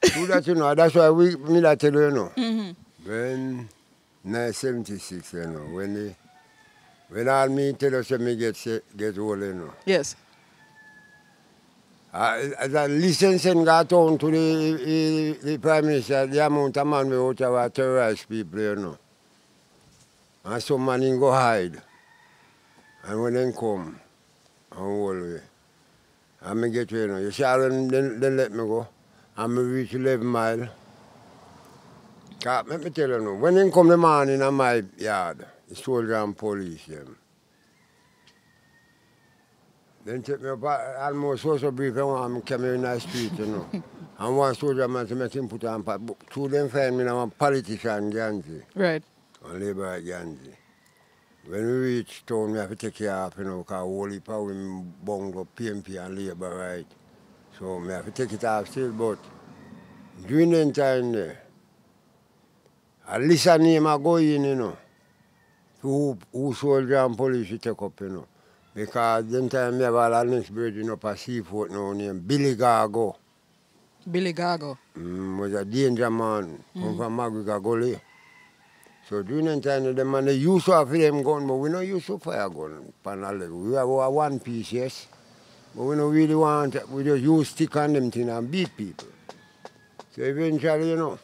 do that, you know, that's why me that tell you, you know. When 1976, you know, when all me tell us me get old, you know. Yes. As I listen and got on to the Prime Minister, the amount of man we out of terrorize people, you know. And some man in go hide. And when they come, and hold me. And me get you know. You see how then let me go. And me reach 11 miles. Let me tell you now, when they come the man in my yard, the soldier and police them. Then take me up almost so brief and came in the street, you know. And one soldier man to make him put on part. Two them find me now a politician Ganzi. Right. And labor Ganzi. When we reach town, we have to take care of, you know, because whole heap of women bungle PMP and labor right. So we have to take it off still, but during the time there, at least a name a go in, you know, who soldier and police you take up, you know. Because then time we have all our next bridge up a seafood now named Billy Gargo. Billy Gargo. Was a danger man, come from Magriga Gully. So during the time the man they used to have them gun, but we don't use to fire gun. We have our one piece, yes. But we don't really want, we just use stick on them thing and beat people. So eventually, you know,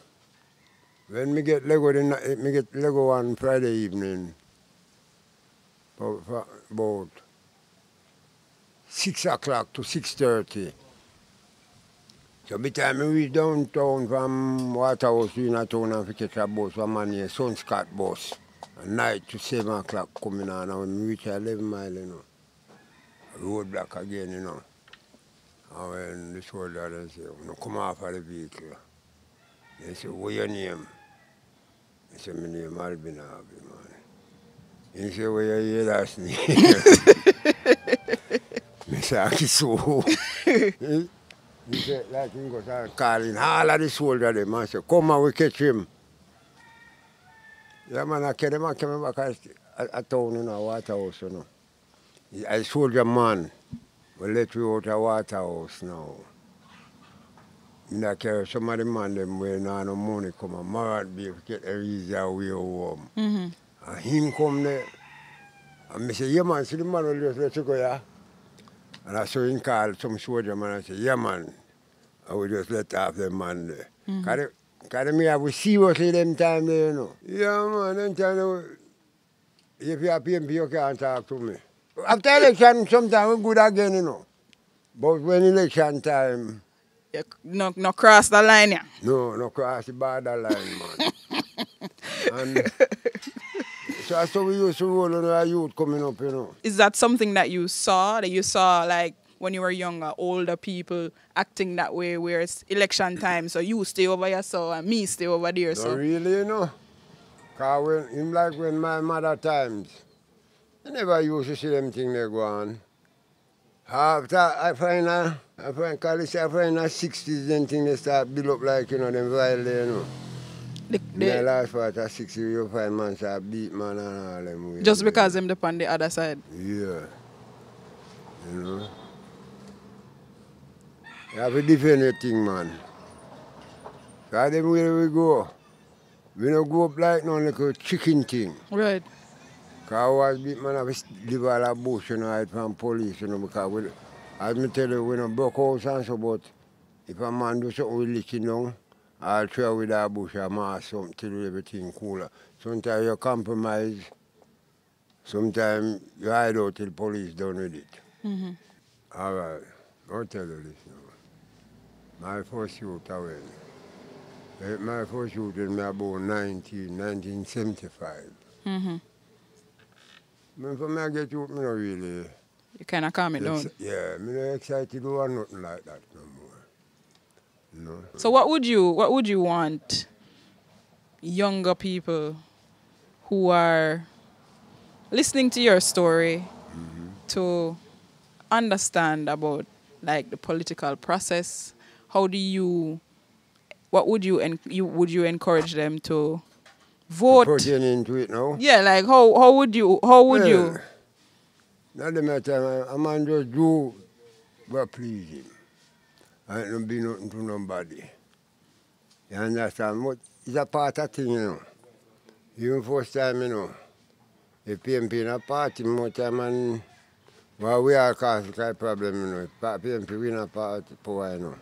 when me get Lego on Friday evening, about 6 o'clock to 6:30. So by the time we reach downtown from Waterhouse, we in a town and we catch a bus, one man here, Sun Scott bus. At night to 7 o'clock coming on, and when we reach 11 miles, you know, road block again, you know. And when the soldier then say, no, come off of the vehicle. They say, what's your name? I say, my name Alvin Harvey, man. He say, where you hear that name? I say, Akisu. He said, like he goes calling all of the soldiers, them, and say, come and we catch him. Yeah, man, I carry him and came back at town, you know, Waterhouse, you know. A soldier man will let you out of Waterhouse now. I carry some of the man them where now no money come and Morant be get a reason way home. And him come there. And I say, yeah man, see the man will just let you go, yeah? And I saw him call some soldier man and say, yeah man, I will just let off them man there. Because me have seriously them time there, you know. Yeah man, them time if you have PMP, you can't talk to me. After election, sometimes we good again, you know. But when election time, no cross the line, yeah? No cross the borderline, man. And so that's how we used to roll on our youth coming up, you know. Is that something that you saw like when you were younger, older people acting that way where it's election time, so you stay over here, so and me stay over there, so. No, really, you know. Because when my mother times, I never used to see them things they go on. After I find a 60s and things they start build up like, you know, them violent, you know. In the last part of 60s, you find man start beat man and all them. Just because them up on the other side. Yeah. You know. You have to defend your thing, man. Because them where we go. We don't go up like no little chicken thing. Right. Because I was beat man have to live all that bush, you know, hide from police, you know, because we, as I tell you, we don't broke house and so, but if a man do something with licking down, I'll try with that bush and mask something till everything cooler. Sometimes you compromise, sometimes you hide out till police done with it. All right, I'll tell you this now. My first shoot I went. My first shoot in about 1975. When I get out, I don't really... You kind of calm it down. Yeah, I'm not excited or nothing like that no more. No. So what would you want younger people who are listening to your story to understand about like the political process? What would you encourage them to vote? Put into it now? Yeah, like how would you? Not the matter, a man just do what please him. I ain't not be nothing to nobody. You understand? But it's a part of thing, you know. Even first time, you know, if PMP in a party, more time and well, we are causing kind of problem, you know. PMP win a party power, you know.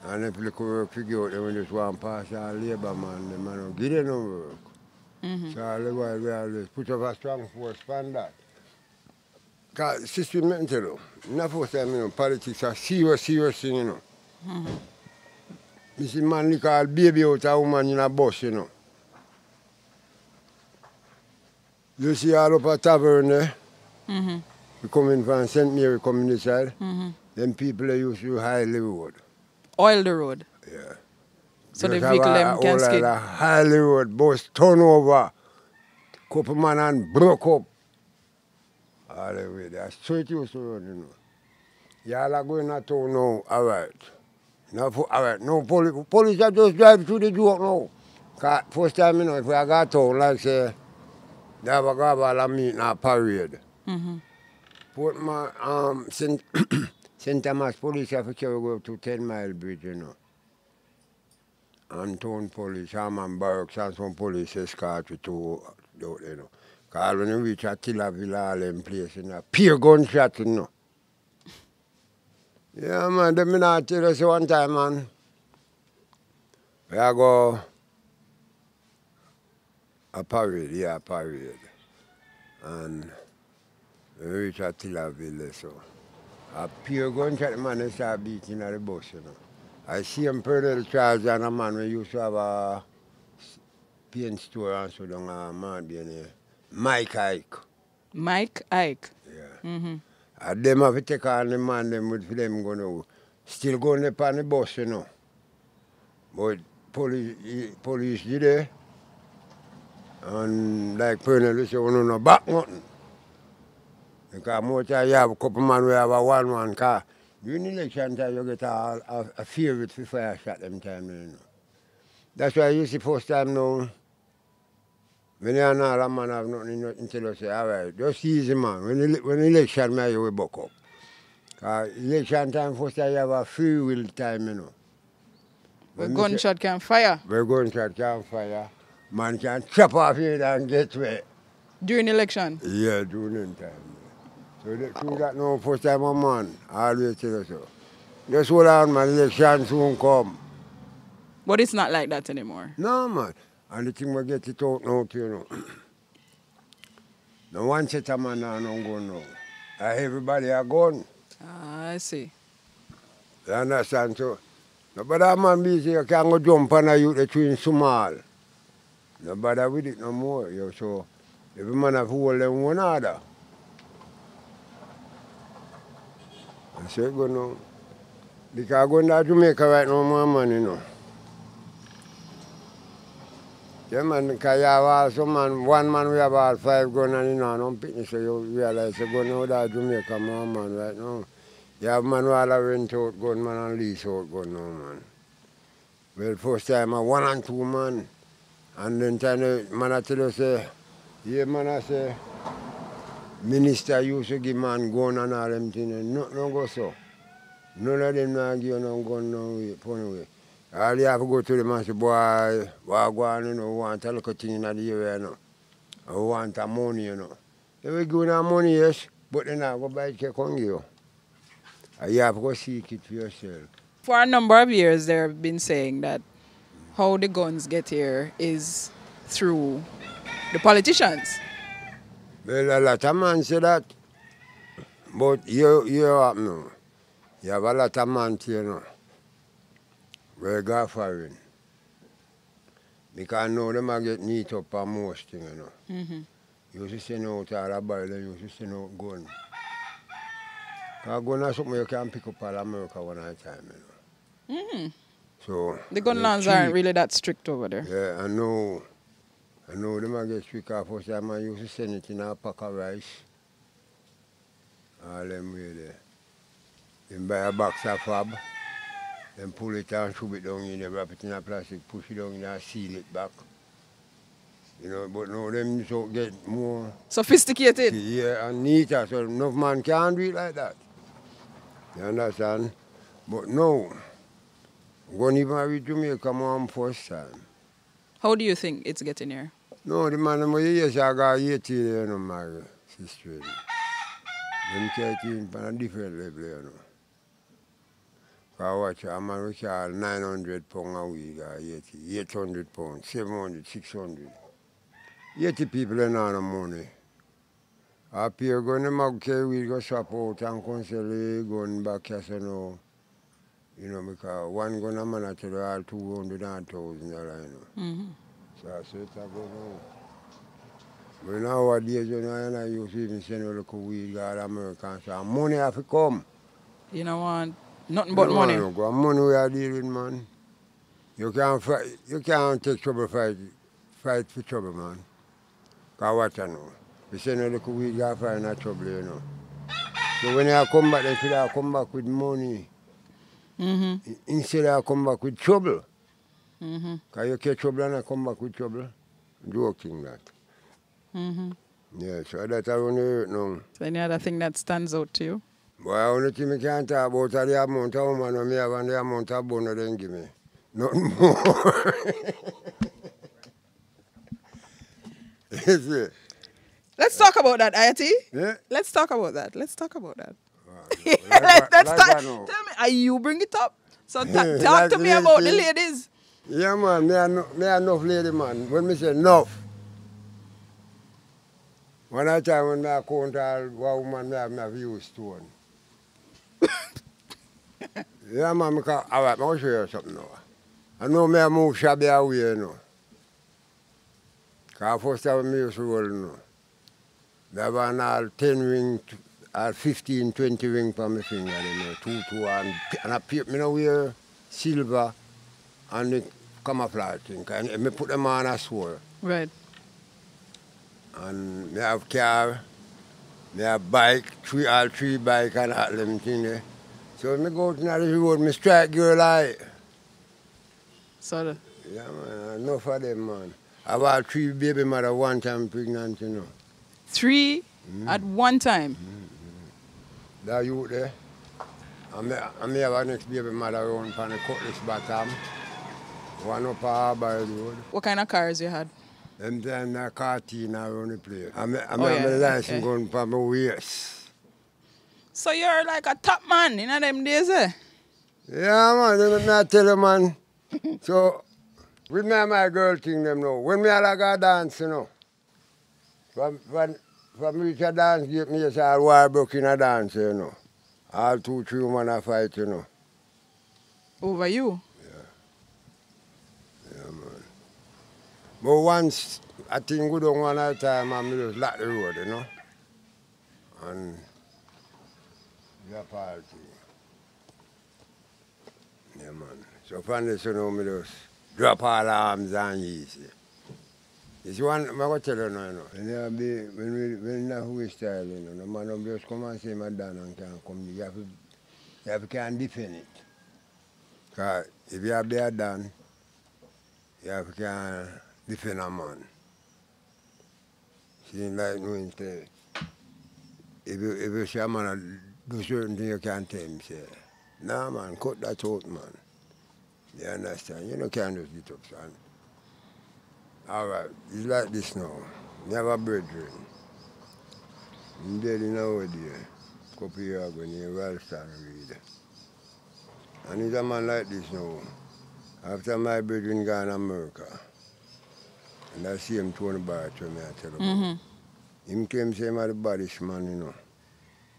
And if you could work figure out, when just want to pass our labor man, the man don't give them no work. So all the while we always put up a strong force on that. Because system, let me tell you, not first time, you know, politics are serious thing, you know. You see man look all baby out a woman in a bus, you know. You see all up a tavern there. We come in from St. Mary, coming this side. Them people they used to oil the road. Oil the road? Yeah. So the vehicle them can skid? Oil the road, bus turn over. Couple man and broke up. All the way there. So it used to run, you know. Y'all are going to town now, all right. Now, all right, no police are just drive through the joke now. Cause first time, you know, if we got town, like say, they have a grab meet in a parade. Put my St. Thomas police have to go to 10 Mile Bridge, you know. And town police, and barracks and some police escort to out, you know. Because when you reach a Tillaville, all them place, you know, pure gunshot, you know. Yeah, man, let me not tell you one time, man. We go a parade. And we reach a Tillaville, so. A pure gunshot, man, they start beating at the bus, you know. I see him Pera Charles and a man we used to have a paint store and so down a man being here. Mike Ike. Mike Ike? Yeah. And them have to take on the man them with them going to still going up on the bus, you know. But police did there. And like Pernell say, we don't know back nothing. Because more time you have a couple man we have a 1-1 car. During election time you get a fear with the fire shot them time, you know. That's why you see first time now. When you and all a man have nothing to you say, all right, just easy, man. When election time, you will buck up. Because election time, first time, you have a free will time, you know. Where gunshot can fire? Where gunshot can fire. Man can chop off here and get away. During election? Yeah, during time. So through that now, first time a man, I always tell you so. Just hold on, man, election soon come. But it's not like that anymore? No, man. And the thing we get it out now, you know. No one set a man now no gun now. Everybody are gone. Ah, I see. You understand? So, nobody a man busy, you can't go jump on a youth the twin small. Nobody with it no more. You so every man have hold them one other. I said, go now. Because going to Jamaica right now, more money, you know. Yeah, man, because you have also, man, one man we have all 5 guns and you know, don't pick me, so you realize you're going out to Jamaica, more man, right now. You have man who all rent out gun, man, and lease out gun now, man. Well, first time, 1 and 2 man. And then time, man, I tell you, say, yeah, man, I say, minister used to give man gun and all them things, and nothing no go so. None of them not give you no gun no way, pony way. All you have to go to them and say, boy, go on, you know, want a little thing in the area, you know. I want a money, you know. They will give you money, yes, but then I go buy it, you can give you. And you have to go seek it for yourself. For a number of years, they have been saying that how the guns get here is through the politicians. Well, a lot of men say that, but you have no. You have a lot of men here, you know, where go foreign. Because now them are get neat up on most things, you know. You used to send out all the barrel, you used to send out gun. Because gun is something you can pick up all America one at a time, you know. So The gun laws aren't really that strict over there. Yeah, I know them are get strict. First time I used to send it in a pack of rice. All them way there. Then buy a box of fab. Then pull it and shove it down in there, wrap it in a plastic, push it down in there, seal it back. You know, but now them so get more Sophisticated. Yeah, and neater, so enough man can't do it like that. You understand? But no. When even reach Jamaica, I'm first time. How do you think it's getting here? No, the man who years I got Iyah T, you know, my sister. Them catch him on a different level, you know. I watch a man we call 900 pounds a week, Iyah T, 800 pounds, 700, 600. 80 people in on the money. Up here, going to mag carry we go swap out and come sell the gun back here, so now. You know, because one gun a man I tell you all $200,000, you know. So I said, I go now. But nowadays, you know, and I used to even send a little weed to Americans. So money have to come. You don't want nothing but money. No, money we are dealing, man. You can't fight, you can't take trouble fight for trouble, man. Because what I know. You send a little weed to find that trouble, you know. So when you come back, they should have come back with money. Instead I come back with trouble. Because you catch trouble and I come back with trouble. Joking that. Yeah, so that's how you hurt now. So any other thing that stands out to you? Boy, the only thing I can talk about is the amount of woman I have and the amount of bone they give me. Nothing more. You see? Let's talk about that, Iyah T. Yeah? Let's talk about that. Let's talk about that. Tell me, are you bring it up? So talk to me about the ladies. Yeah, man, me enough lady, man. When me say enough, one of the time when I count all one woman, I have used stone. Yeah, man, because, all right, I'll show you something now. I know me move shabby away, you know. Because first time I used to roll, you know. There were all 10 rings, 15, 20 rings for my finger, you know, 2, and I know wear silver and the camouflage thing. And I put them on a sword. Right. And I have car, I have bike, all three bike and all them things there. So when I go out in the road, I strike girl eye. So yeah, man, enough of them, man. I have all 3 baby mother one time pregnant, you know. 3 at one time? That youth there. And I have a next baby mother around from the Cutlass bottom. One up Harbour Road. What kind of cars you had? Them time that cartoon around the place. I have my license going for my waist. So you're like a top man in them days, eh? Yeah, man, let me tell you, man. So, with me and my girl thing them now. When me like a dance, you know. From reach a dance gate, me just all war broke in a dance, you know. All 2, 3 women a fight, you know. Over you? Yeah, man. But once, I think we don't one at a time, and me just lock the road, you know. And drop all thing. Yeah, man. So from this, you know, me just drop all arms and easy. It's one, I'm going to tell you now, you know. When we style, you know, the man will just come and say, my dad and can come. You have to can defend it. Because if you have their done, you have to can defend a man. Seems like knowing say, if you see a man do certain things, you can't tell him, say, nah, man, cut that out, man. You understand? You know, can't just get up, son. All right, it's like this now. We have a brethren. I'm dead in our day. A couple years ago, named Allison read. And he's a man like this now. After my brethren gone to America, and I see him Tony Bar to me, I tell him. Him came say, I'm the baddest man, you know.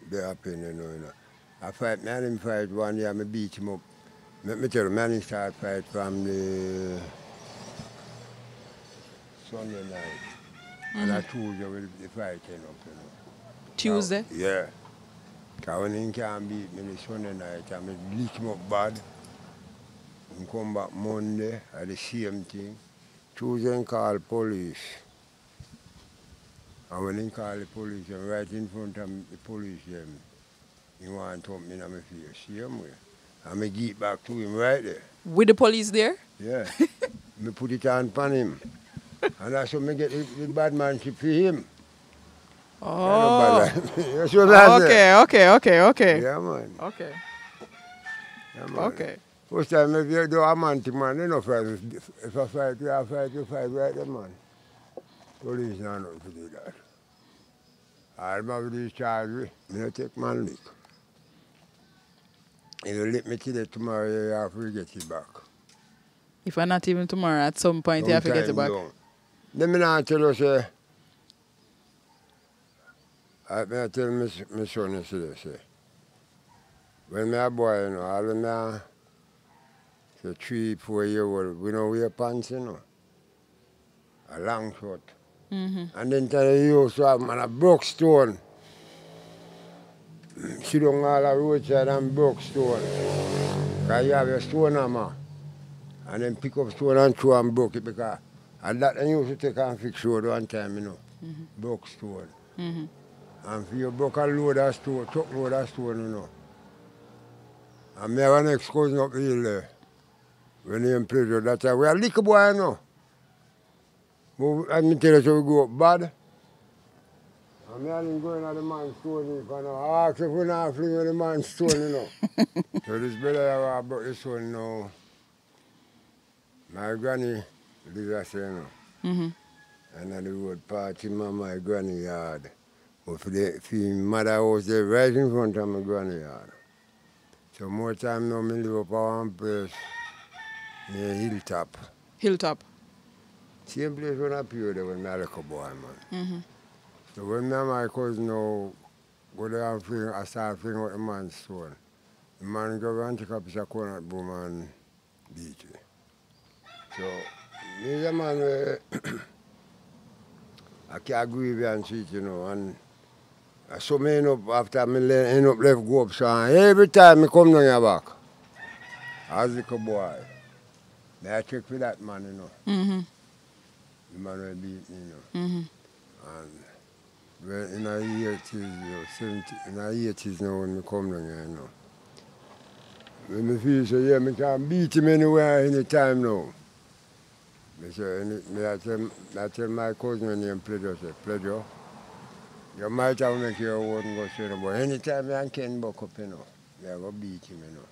They happen, you know. I fight, me and him fight one day, I beat him up. Let me tell you, man, he start fight from the Sunday night. And I Tuesday with the fight came up, you know. Tuesday? Yeah. Because when he can't beat me the Sunday night, I lick him up bad. He come back Monday, I the same thing. Tuesday he call police. And when he call the police, I'm right in front of the police, he want to thump me in my face, same way. And I give it back to him right there. With the police there? Yeah. I put it on him. And that's how I get the bad manship for him. Oh. That's what I say. Okay. Yeah, man. Okay. Yeah, man. Okay. First time if you do a man thing, man, you know, if I fight, you fight right there, man. Police not nothing to do that. All my police charge me, I don't take man lick. If you lick me today, tomorrow, you have to get it back. If I'm not even tomorrow, at some point you have to get it back. Don't. Let me not tell you, say, I tell my son yesterday, say, when my boy, you know, all of them, say 3, 4 years old, we don't wear pants, you know, a long short. And then tell you used to have man, a broke stone. Sit down all the roadside and broke stone. Because you have a stone hammer. And then pick up stone and throw and broke it because and that I used to take and fix road one time, you know. Broke stone. And if you broke a load of stone, truck load of stone, you know. And me have an ex-cousin up the hill there. When he in prison, that's why we are little boy, you know. But I tell you, so we go up bad. And me and him going at the man's stone, you know. I ask if we not fling with the man's stone, you know. So this brother I broke the stone, you know. My granny lives there, you know. And at the road party, my granny yard. But for the mother house there right in front of my granny yard. So more time now, I live up at one place near Hilltop. Hilltop? Same place when I appeared there when I was a boy, man. So when me and my cousin now go there and fling, I start flinging out the man's stone. The man go and take a piece of coconut boom and beat me. So, me is a man where I can't grieve and shit, you know, and so me end up, after me end up left go up, so every time me come down your back, as a little boy, I check for that man, you know. The man will beat me, you know. And well, in a year it is, you know, 70, in a year it is now when me come down here, you know. When me feel so, yeah, me can beat him anywhere, anytime now. I tell my cousin when he Pleasure, say, Pleasure, you might have make your own go straight, but anytime I can buck up, you know, I go beat him, you know.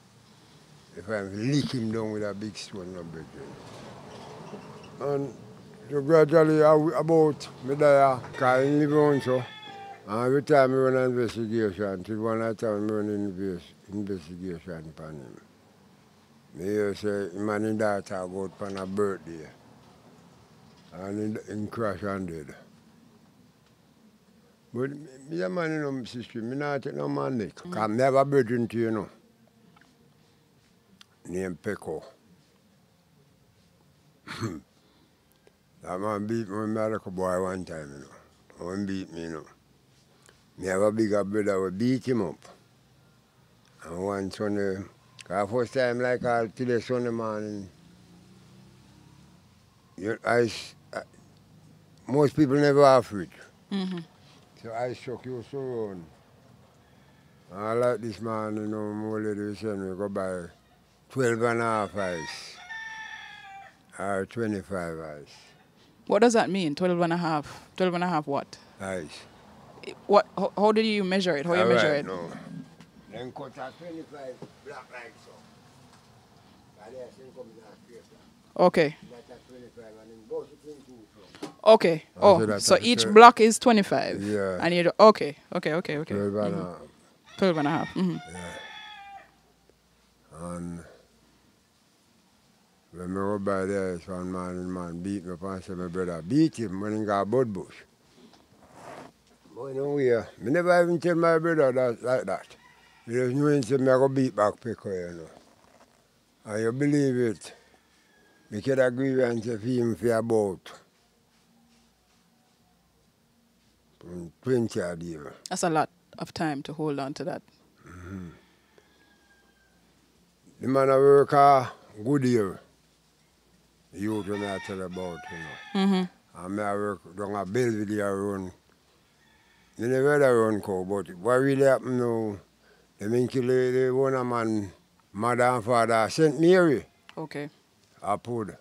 If I lick him down with a big stone, no break it. And so gradually, about me there, because I live on so, and every time I run an investigation, till one time I run an investigation upon him. Me hear say, him and his daughter go out on a birthday. And he crash and dead. But me a man, you know, my sister, me not take no man lick. Because I have a brethren to you know. Named Peko. That man beat me when I was a boy one time, you know. When he beat me, you know. Me have a bigger brother who beat him up. And one Sunday, cause first time like all today Sunday morning, most people never have fridge. So I struck you so round. I like this man, you know, my lady was saying we go buy 12 and a half ice or 25 ice. What does that mean? 12 and a half? 12 and a half what? Ice. What? How did you measure it? How you measure it? No. Then cut a 25 black like so. And then comes that straight. Okay. That's a 25 and then goes between two. Okay. Oh, so each block is 25. Yeah. And you okay. 12 and a half. 12 and a half. Yeah. And when I go by there, one man beat me up and said, my brother, beat him when he got a bud bush. But no way, I never even tell my brother that like that. He just knew him said, I go beat back Pico, you know. And you believe it, we could agree and say for him for about 20 odd years. That's a lot of time to hold on to that. The man I work a good year. The youth when I tell about, you know. And I work down a Belvedere run. They never had a run cow, but what really happened now, they mean kill the one man, mother and father, St. Mary. Okay. I put.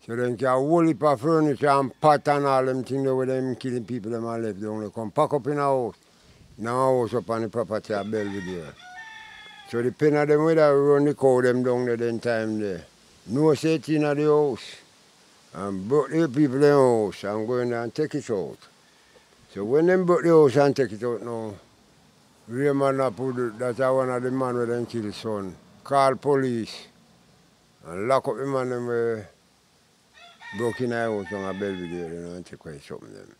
So then can whole heap of furniture and pot and all them things where them killing people them and left. They only come pack up in a house. In a house up on the property of Belvedere. So the pen of them where they run the cow them down there then time there. No set in the house. And brought the people in the house and go in there and take it out. So when them brought the house and take it out now, Raymond put that's one of the man where them kill his son. Call police and lock up the man them where broke in the house on a Belvedere, you know, and take away something them.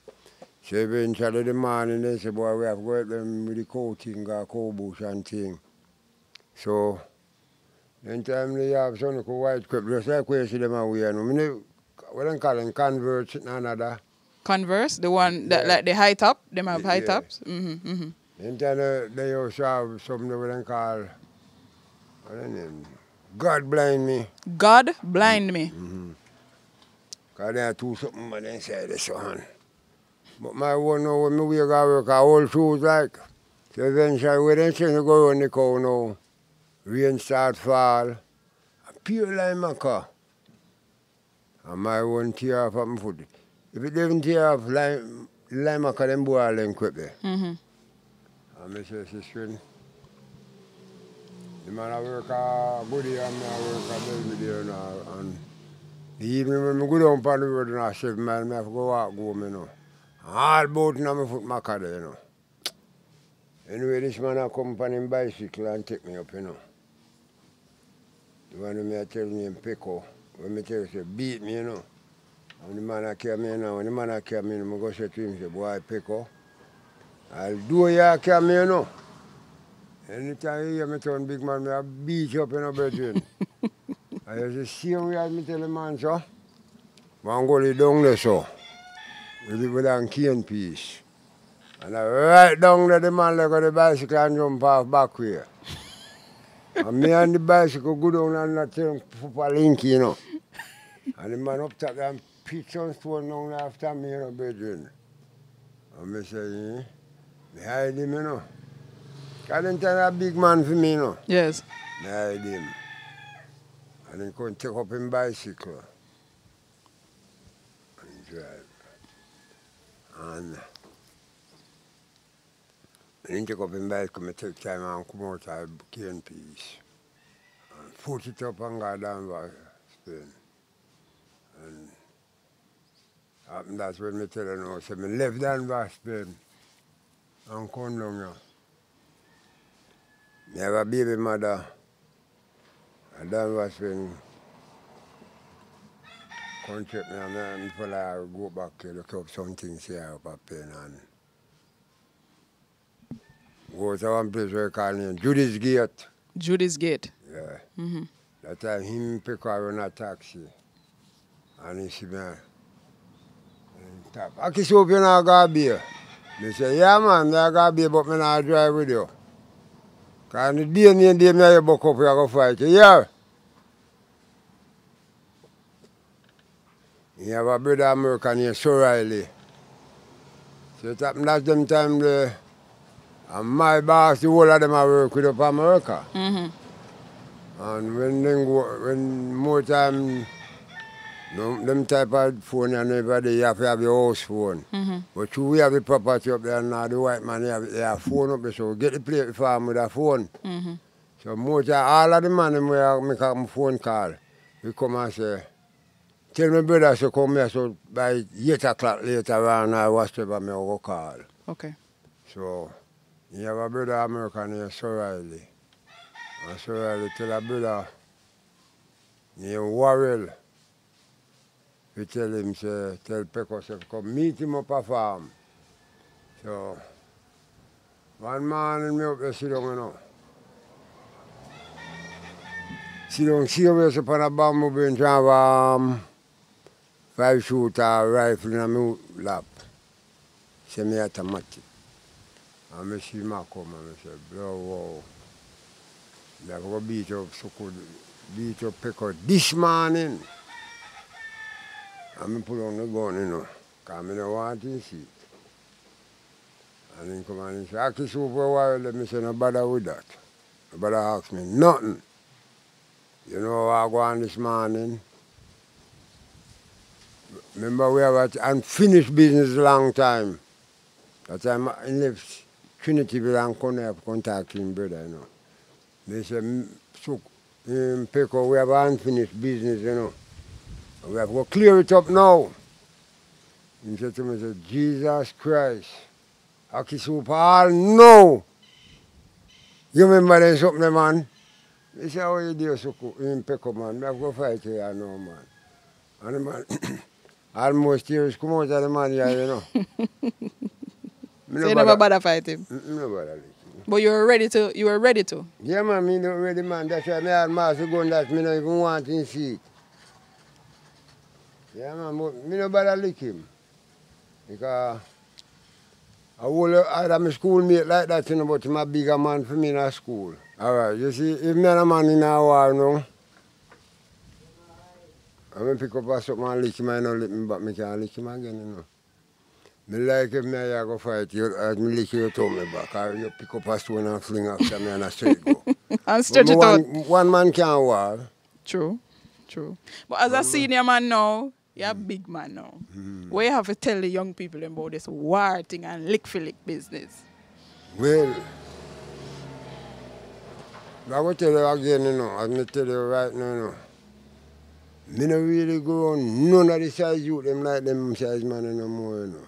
So eventually the morning they say, boy, we have to go at them with the cow thing, cow bush and thing. So then time they have some white crap, just like we see them away. You know, what they call them, converts and another. Converse, the one that like the high top, them have high tops. Then they also have something that they call, what is name? God blind me. God blind me. Because there are two something on the inside the sun. But my one now, when we go work, I hold shoes like. So eventually, when they say to go on the cow now, rain start fall, a pure lime a car. And my one tear off my foot. If it doesn't tear off, lime a car, them boy them quick there. And I say, sister, the man I work a good year, and I work a Belvedere now. And the evening when I go down on the road and I 7 miles, I have to go walk home, you know. All boat in my foot, my car there, you know. Anyway, this man I come on his bicycle and take me up, you know. The one who I tell me in Pico, when I tell you, say, beat me, you know. And the man I came in now, when the man I came in, I go say to him, say, boy, Pico, I'll do what you came, you know. Anytime you hear me turn big man, I beat you up in a bedroom. I just see how I tell the man, so. I'm going down there, so. With a cane piece. And I right down there, the man like on the bicycle and jump off back way. And me and the bicycle go down and not turn for link, you know. And the man up top and pitch on stone down after me in a bedroom. And I say, I hide him, you know. Because then tell a big man for me, you know. Yes. I hide him. And then come take up his bicycle. And drive. And then take up his bicycle, I take time and come out of cane piece. And put it up and go down by Spain. And that's when I tell you now, so I left down by Spain and come down here. I have a baby mother. And down by Spain, come check me and before I go back to look up some things here up at Pain and go to one place where I call him Judy's Gate. Judy's Gate. Yeah. That time him pick up on a taxi. And he see me. I kiss hope you not got beer. They say, yeah man, I got beer, but I not drive with you. Because the day me buck up, you go fight. Yeah. You have a brother American named Riley. So it happened that them time there. And my boss, the whole of them I work with up America. And when more time, them type of phone and everybody, you have to have your house phone. But we have the property up there now, the white man, they have phone up there, so we get the plate farm with a phone. So more time, all of the man, we make a phone call. We come and say, tell my brother to come here, so by 8 o'clock later on, I whatever me go call. Okay. So, you have a brother American named Riley. And Riley tell a brother named Warrell. We tell him, say, tell Peko, say, come meet him up a farm. So, one man me up there sit down, you know. Sit down serious upon a bamboo bench and have 5-shooter rifle in my lap. Say me automatic. And I see him come and I say, bro, wow. They're going to beat up Peko this morning. And I put on the gun, you know, because I don't want to see it. And then come and he say, I kiss you for a while, let me say, no bother with that. No bother ask me nothing. You know how I go on this morning? Remember we have an unfinished business a long time. That time I left Trinityville and Connect contact him, brother, you know. They say, so, Peko, we have unfinished business, you know. We have to clear it up now. He said to me, Jesus Christ, I kiss you for all now. You remember there's something, man? He said, how you do, Peko, man? I have to fight here now, man. And the man, almost tears come out of the man here, you know. So you never bother fight him? No bother. But you were ready to? Yeah, man, me not ready, man. That's why I had master gun that me not even want to see it. Yeah, man, but me no bother lick him. Because I will have my schoolmate like that, you know, but I'm a bigger man for me in a school. All right, you see, if me and a man in a war now, I'm going to pick up something and lick him, I don't lick him, but I can't lick him again, you know. Me like if me I go fight you, as me lick you to me back, or you pick up a stone and fling after me and I straight go. And stretch it out. One man can't war. True. But as a senior man now, you're a big man now. What you have to tell the young people about this war thing and lick-for-lick business? Well, I will tell you again, you know, as me tell you right now, you know. Me not really go on none of the size youth, them like them size man no more, you know.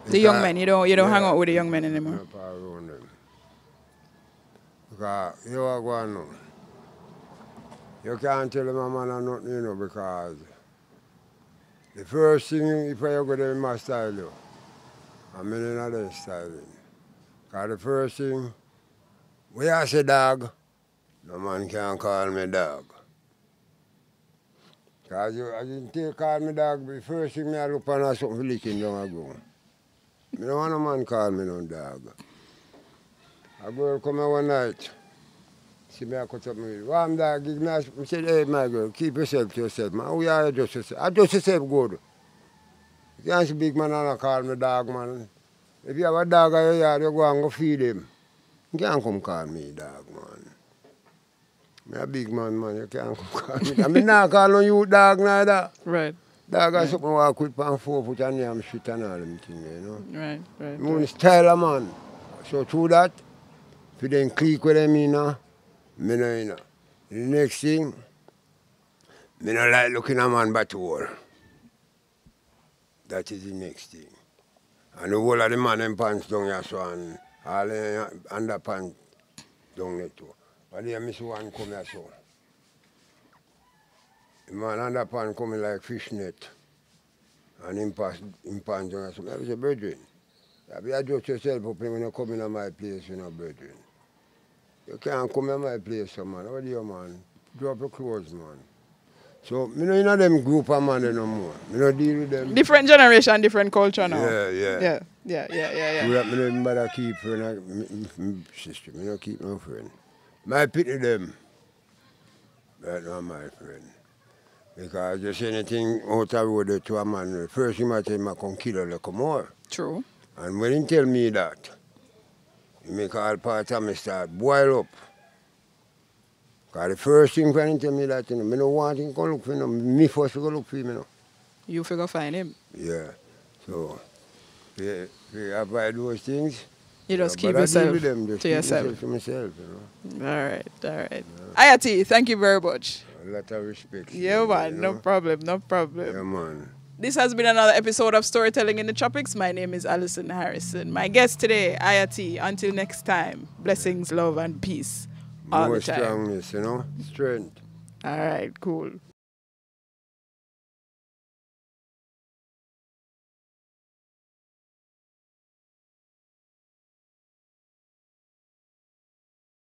The young men, you don't hang out with the young men anymore? No, around them. Because you are going now. You can't tell them a man or nothing, you know, because the first thing, if I go there, my style, you, I'm in another style. Because the first thing, when I say dog, no man can call me dog. Because I didn't call me dog, but the first thing I look on is something licking down I go. I don't want a man call me no dog. A girl come here one night, see me I cut up my warm dog, give me I said, hey my girl, keep yourself to yourself, man. How you are adjust yourself? Adjust yourself good. You can't see big man and call me dog, man. If you have a dog in your yard, you go and go feed him. You can't come call me dog, man. I'm a big man, man. You can't come call me. I mean, not call on you dog neither. Right. Dog has something walk with pan 4 foot and yam shit and all them things, you know. Right. I'm style of man. So through that, if you then click with them, you know, me know, you know. The next thing, me not like looking at man but all. That is the next thing. And the whole of the man them pants down here so and all the underpants down there too. But there I see one come here so. The man underpants coming like fishnet. And him pants down here so. I say, brethren, you adjust yourself up when you come in my place, you know, brethren. You can't come in my place, so man. What do you, man? Drop your clothes, man. So, me no in them group of man no more. Me no deal with them. Different generation, different culture now. Yeah. Yeah. Me no bother keep friend, sister. Me no keep no friend. My pity them. That's not my friend. Because just anything out of road to a man, first he might tell me I come kill a little more. True. And when he tell me that, he make all part of me start boil up. Because the first thing when he tell me that, I don't want him to look for him. Me first to go look for him. You figure find him. Yeah. So, we avoid those things. You just keep but yourself I deal with them, just to keep yourself. to myself, All right. Iyah T, thank you very much. A lot of respect. Yeah, man. You No know? problem. Yeah, man. This has been another episode of Storytelling in the Tropics. My name is Allison Harrison. My guest today, Iyah T. Until next time, blessings, love, and peace all More the time. strongness, strength. All right, cool.